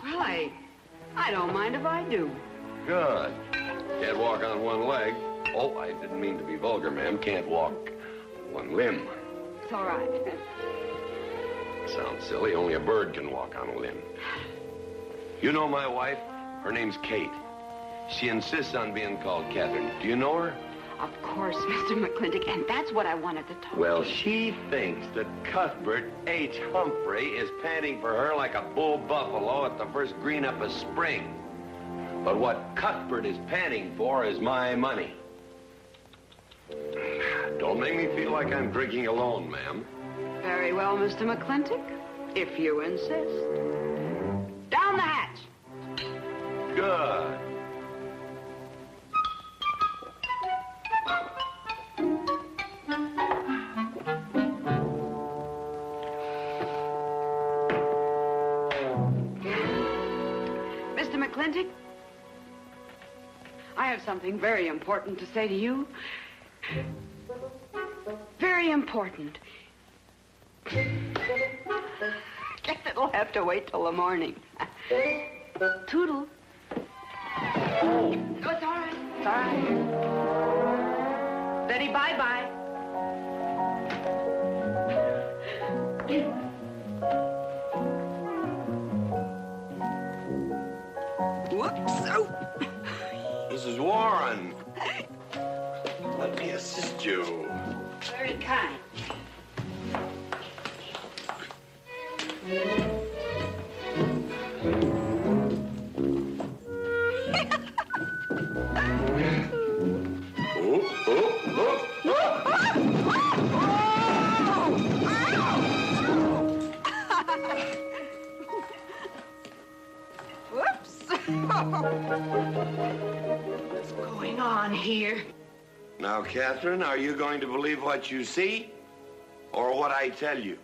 Well, I don't mind if I do. Good. Can't walk on one leg. Oh, I didn't mean to be vulgar, ma'am. Can't walk one limb. It's all right. Sounds silly. Only a bird can walk on a limb. You know my wife? Her name's Kate. She insists on being called Catherine. Do you know her? Of course, Mr. McFlintock, and that's what I wanted to talk Well, to you. she thinks that Cuthbert H. Humphrey is panting for her like a bull buffalo at the first green up of spring. But what Cuthbert is panting for is my money. Don't make me feel like I'm drinking alone, ma'am. Very well, Mr. McFlintock, if you insist. Down the hatch. Good. Mr. McFlintock, I have something very important to say to you. Very important. Guess it'll have to wait till the morning. Toodle. Oh, it's all right. It's all right. Betty, bye-bye. Whoops. Oh. Mrs. Warren. Let me assist you. Very kind. Whoops. What's going on here? Now, Catherine, are you going to believe what you see or what I tell you?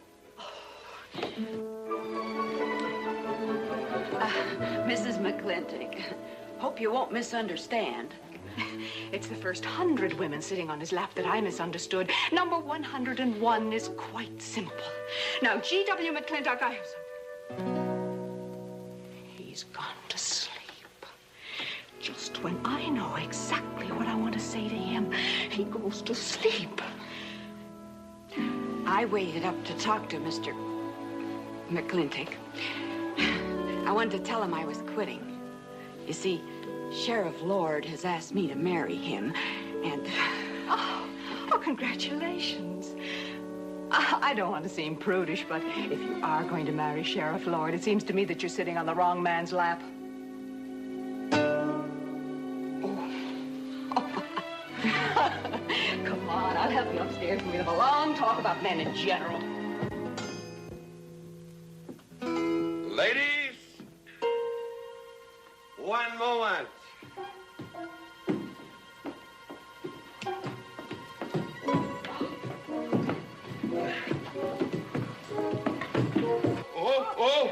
Mrs. McLintock, hope you won't misunderstand. It's the first 100 women sitting on his lap that I misunderstood. Number 101 is quite simple. Now, G.W. McFlintock, I have some... He's gone to sleep. Just when I know exactly what I want to say to him, he goes to sleep. I waited up to talk to Mr. McLintock. I wanted to tell him I was quitting. You see, Sheriff Lord has asked me to marry him, and... Oh, congratulations. I don't want to seem prudish, but if you are going to marry Sheriff Lord, it seems to me that you're sitting on the wrong man's lap. Come on, I'll help you upstairs, and we have a long talk about men in general. Ladies, one moment. Oh!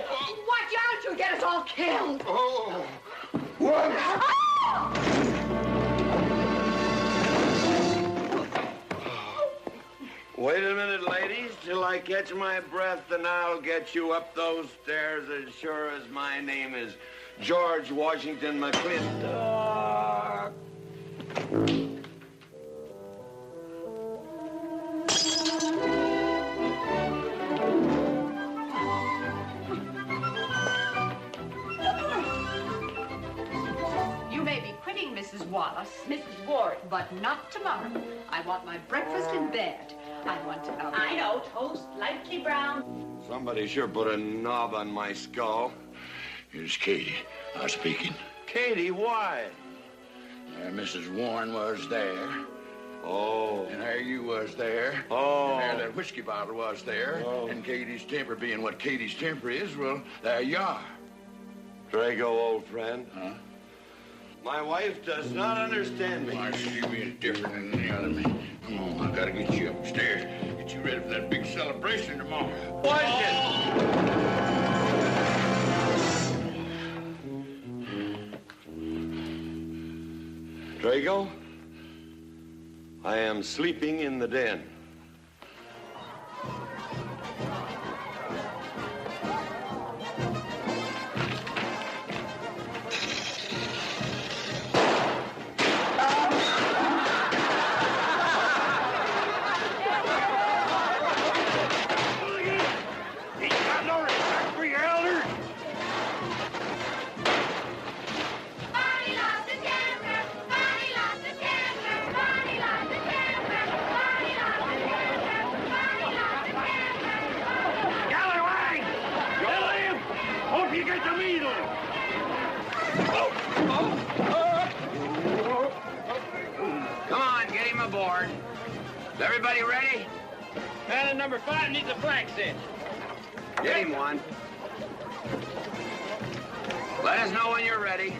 Watch out, you'll get us all killed! Oh! What? Wait a minute, ladies, till I catch my breath, and I'll get you up those stairs as sure as my name is George Washington McFlintock. You may be quitting, Mrs. Wallace, Mrs. Ward, but not tomorrow. I want my breakfast in bed. I want to... I know, toast, lightly brown. Somebody sure put a knob on my skull. Here's Katie speaking. Katie, why? Mrs. Warren was there. Oh. And there you was there. Oh. And there that whiskey bottle was there. Oh. And Katie's temper being what Katie's temper is, well, there you are. Drago, old friend. Huh? My wife does not understand me. Why, she being different than the other man. Come on, I gotta get you upstairs. Get you ready for that big celebration tomorrow. What is it? Drago, I am sleeping in the den. Come on, get him aboard. Is everybody ready? Man, number 5 needs a flag cinch. Get him one. Let us know when you're ready.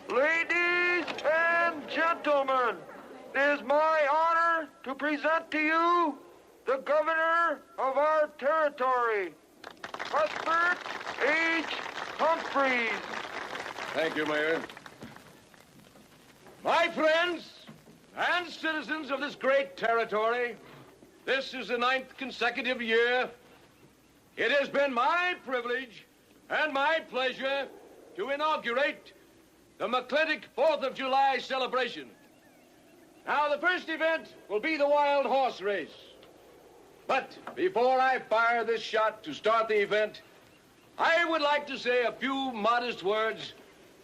Ladies and gentlemen, it is my honor to present to you the governor of our territory, Cuthbert H. Humphreys. Thank you, Mayor. My friends and citizens of this great territory, this is the 9th consecutive year. It has been my privilege and my pleasure to inaugurate the McClintock 4th of July celebration. Now, the first event will be the wild horse race. But before I fire this shot to start the event, I would like to say a few modest words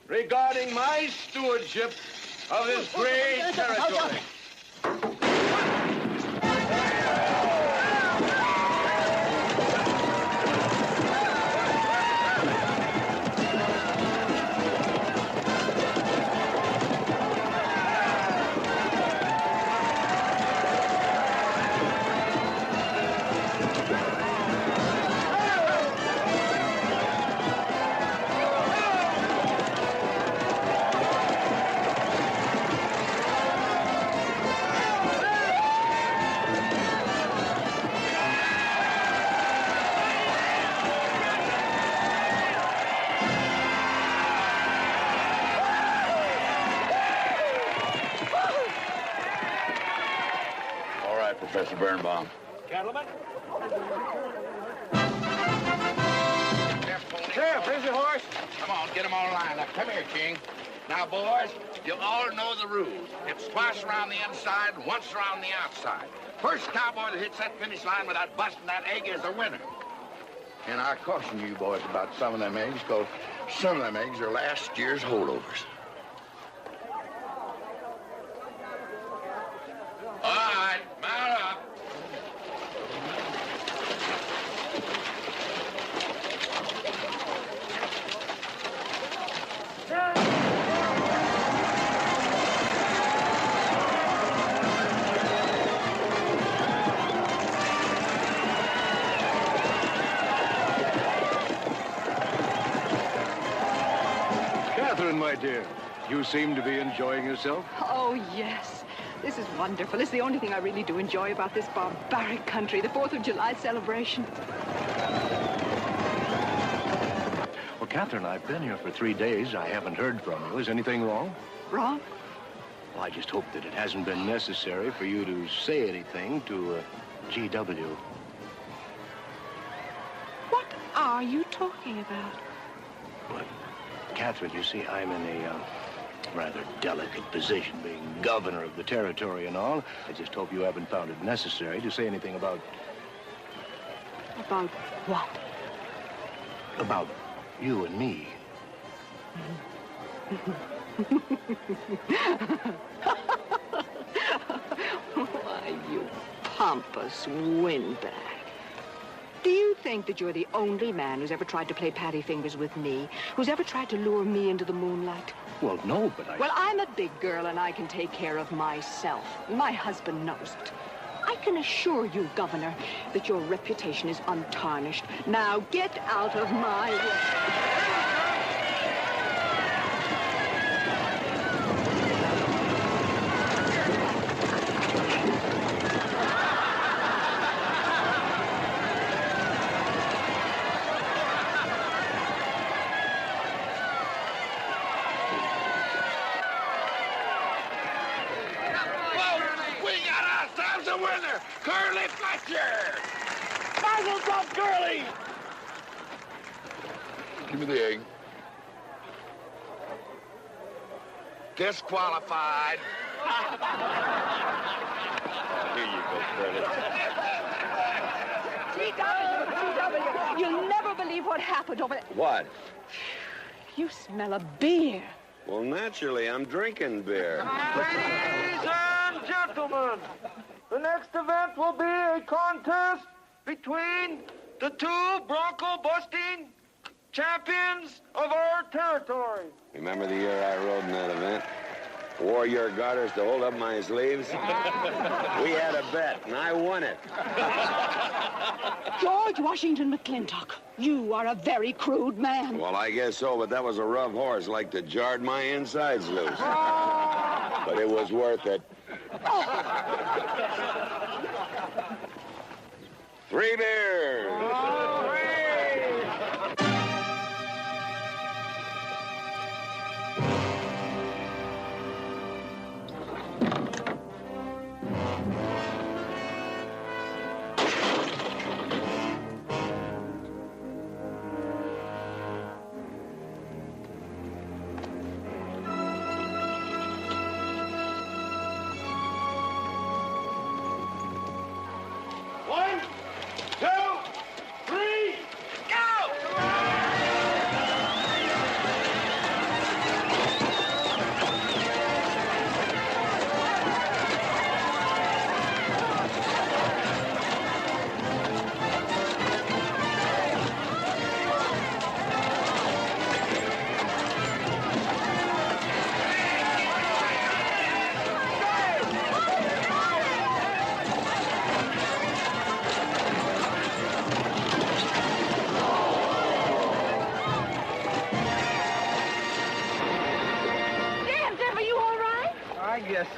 regarding my stewardship of this great territory. Professor Birnbaum. Gentlemen? Sheriff, here's your horse. Come on, get them all lined up. Come here, King. Now, boys, you all know the rules. It's twice around the inside, once around the outside. First cowboy that hits that finish line without busting that egg is the winner. And I caution you boys about some of them eggs, because some of them eggs are last year's holdovers. All right, mount up. Catherine, my dear, you seem to be enjoying yourself. Oh, yes. This is wonderful. It's the only thing I really do enjoy about this barbaric country, the 4th of July celebration. Well, Catherine, I've been here for 3 days. I haven't heard from you. Is anything wrong? Wrong? Well, I just hope that it hasn't been necessary for you to say anything to G.W. What are you talking about? Well, Catherine, you see, I'm in a rather delicate position, being governor of the territory and all. I just hope you haven't found it necessary to say anything about... About what? About you and me. Why, you pompous windbag. Do you think that you're the only man who's ever tried to play patty fingers with me, who's ever tried to lure me into the moonlight? Well, no, but I... Well, I'm a big girl and I can take care of myself. My husband knows it. I can assure you, Governor, that your reputation is untarnished. Now get out of my way. Curly Fletcher! Muzzles up, Curly! Give me the egg. Disqualified. Here you go, Curly. T.W., you'll never believe what happened over there. What? You smell of beer. Well, naturally, I'm drinking beer. Ladies and gentlemen, the next event will be a contest between the two bronco-busting champions of our territory. Remember the year I rode in that event? Wore your garters to hold up my sleeves? We had a bet, and I won it. George Washington McLintock, you are a very crude man. Well, I guess so, but that was a rough horse, like to jarred my insides loose. But it was worth it. 3 beers.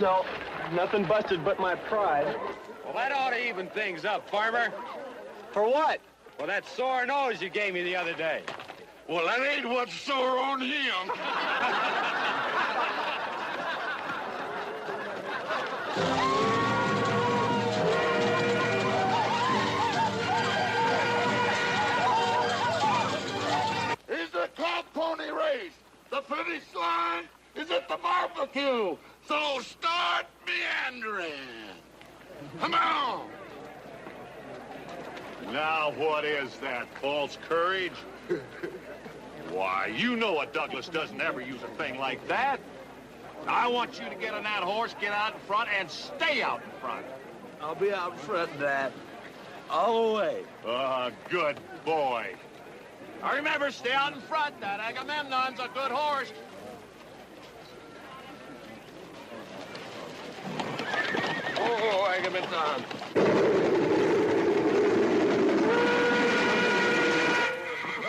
No, nothing busted but my pride. Well, that ought to even things up, farmer. For what? Well, that sore nose you gave me the other day. Well, that ain't what's sore on him. Is the top pony race? The finish line is at the barbecue. So start meandering. Come on. Now, what is that, false courage? Why, you know a Douglas doesn't ever use a thing like that. I want you to get on that horse, get out in front, and stay out in front. I'll be out front, Dad. All the way. Good boy. Now remember, stay out in front. That Agamemnon's a good horse. Oh, Agamemnon.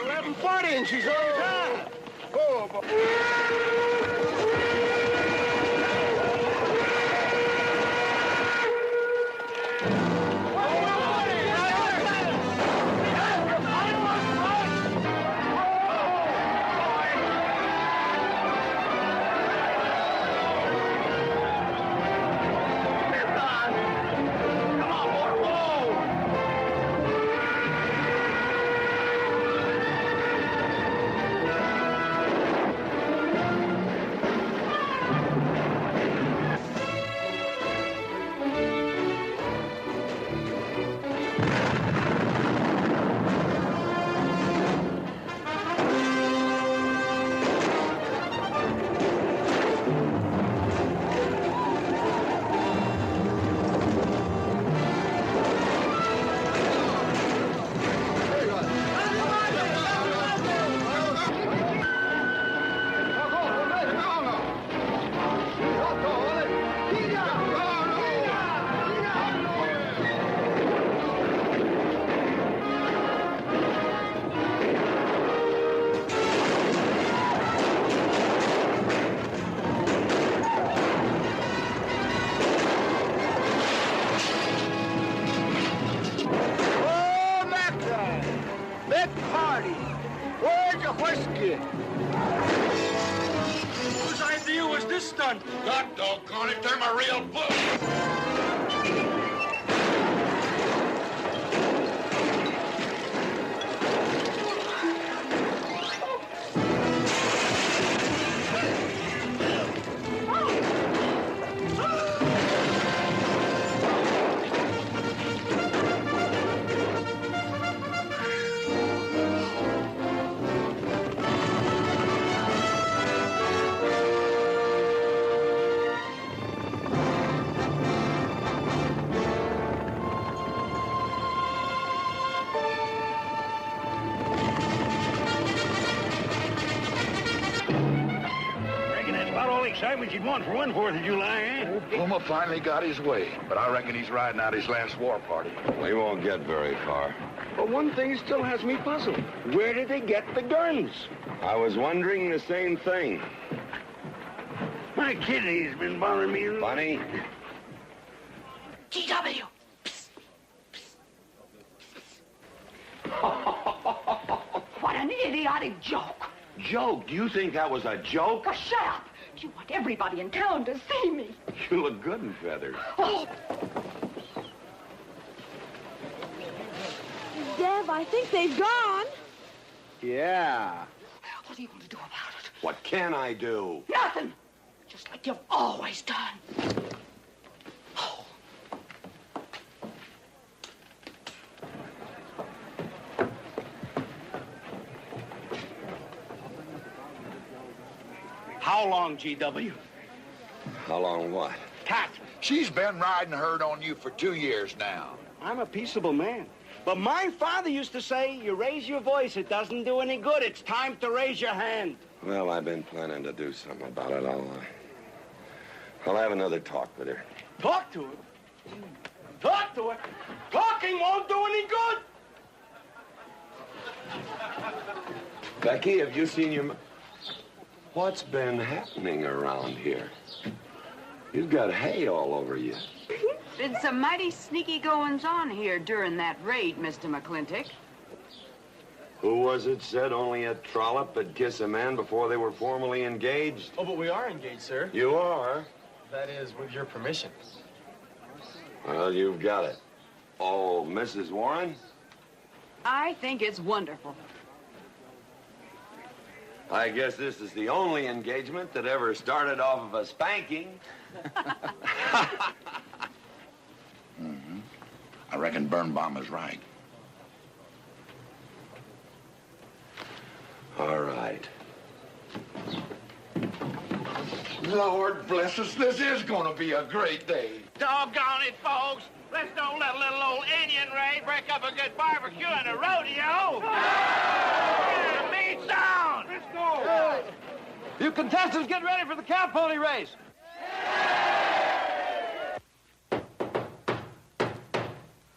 11:40 and she's on time. Oh, Whose idea was this stunt? God doggone it, they're my real bulls. Excitement you'd want for one 4th of July, eh? Puma finally got his way, but I reckon he's riding out his last war party. We won't get very far. But one thing still has me puzzled. Where did they get the guns? I was wondering the same thing. My kidney's been bothering me. Bunny? G.W. What an idiotic joke. Joke? Do you think that was a joke? Oh, shut up. You want everybody in town to see me. You look good in feathers. Oh. Dev, I think they've gone. Yeah. What are you going to do about it? What can I do? Nothing. Just like you've always done. How long, G.W.? How long what? Catherine. She's been riding herd on you for 2 years now. I'm a peaceable man. But my father used to say, you raise your voice, it doesn't do any good. It's time to raise your hand. Well, I've been planning to do something about it. I'll have another talk with her. Talk to her? Talk to her? Talking won't do any good. Becky, have you seen your... What's been happening around here? You've got hay all over you. Been some mighty sneaky goings-on here during that raid, Mr. McLintock. Who was it said only a trollop could kiss a man before they were formally engaged? Oh, but we are engaged, sir. You are? That is, with your permission. Well, you've got it. Oh, Mrs. Warren? I think it's wonderful. I guess this is the only engagement that ever started off of a spanking. Mm-hmm. I reckon Birnbaum is right. All right. Lord bless us, this is gonna be a great day. Doggone it, folks. Let's don't let a little old Indian raid break up a good barbecue and a rodeo. The meat's on. Let's go. You contestants get ready for the cow pony race.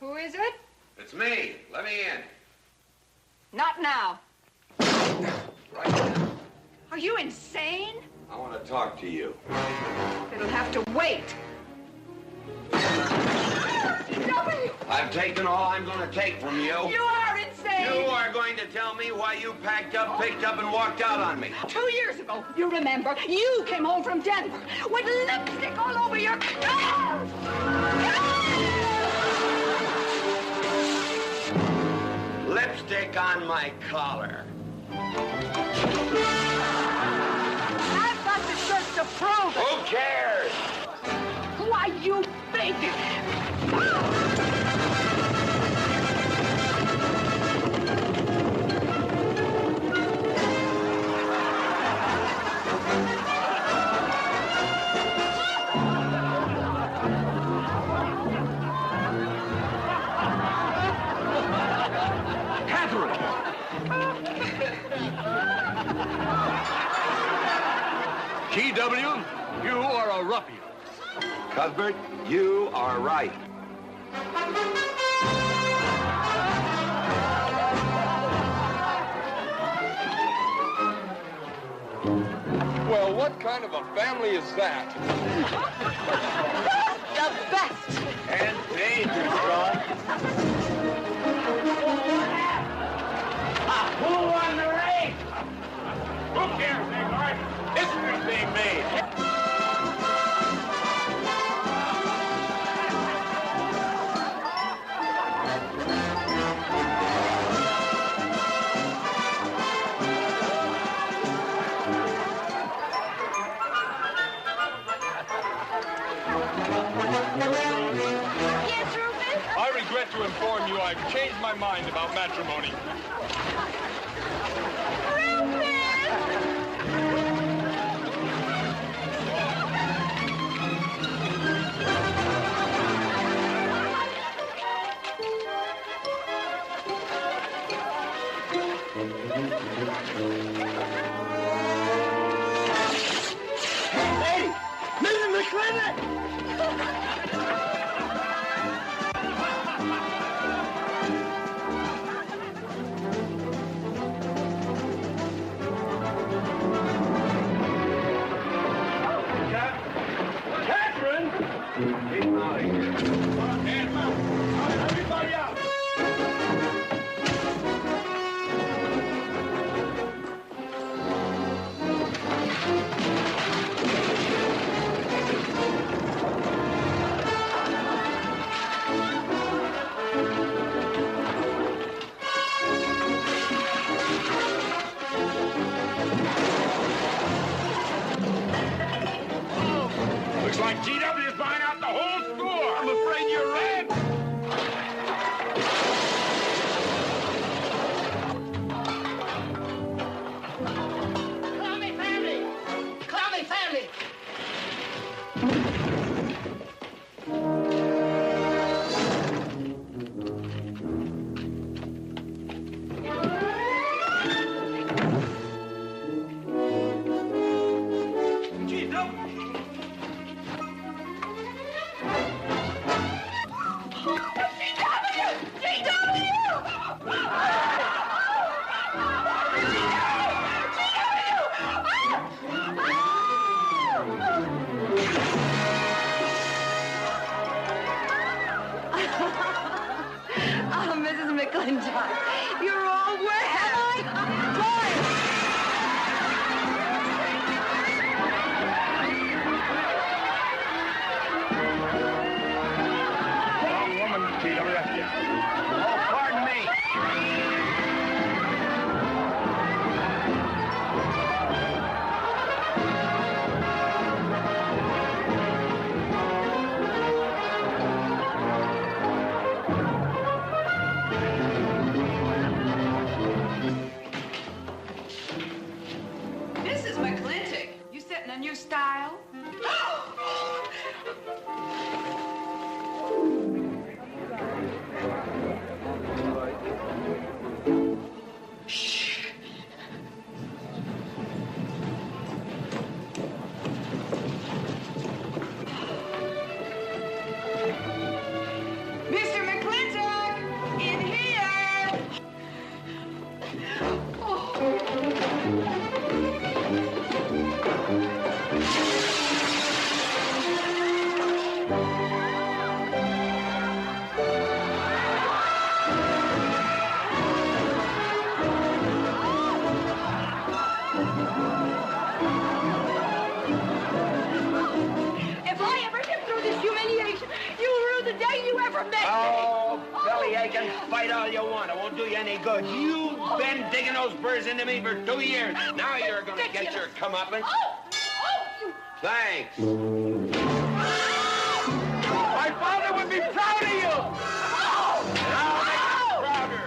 Who is it? It's me. Let me in. Not now. Are you insane? I want to talk to you. It'll have to wait. I've taken all I'm going to take from you. You are insane. You are going to tell me why you packed up, picked up, and walked out on me. 2 years ago, you remember, you came home from Denver with lipstick all over your clothes. Lipstick on my collar. I've got the shirt to prove it. Who cares? Why, you big... G.W., you are a ruffian. Cuthbert, you are right. Well, what kind of a family is that? The best. And dangerous, son. Who won the race? Who cares, Neymar? History's being made. Yes, Rufus? I regret to inform you I've changed my mind about matrimony. Hey, Mrs. McFlintock! McLintock, you're all wet. Wrong woman, G.W. Oh, pardon me. Mrs. McFlintock, you setting a new style? Mr. McFlintock, in here! If I ever get through this humiliation, you'll rue the day you ever met me. Oh, belly aching, fight all you want. It won't do you any good. You've been digging those burrs into me for 2 years. Now you're gonna get your comeuppance. Thanks. My father would be proud of you! Now make him prouder.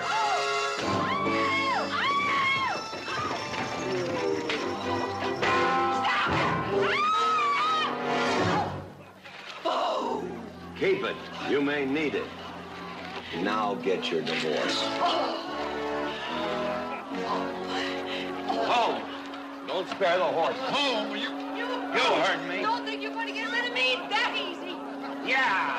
Keep it. You may need it. Now get your divorce. Home. Don't spare the horse. Home. You heard me. Don't think you're going to get rid of me that easy. Yeah.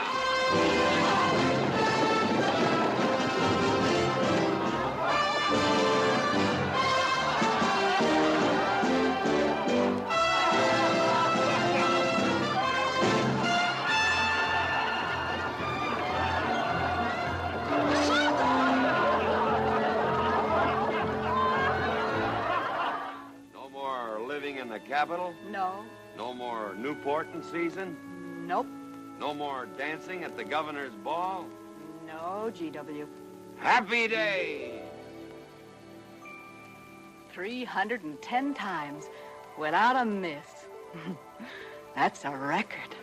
No more living in the capital? No. No more Newport in season? Nope. No more dancing at the governor's ball? No, GW. Happy day! 310 times without a miss. That's a record.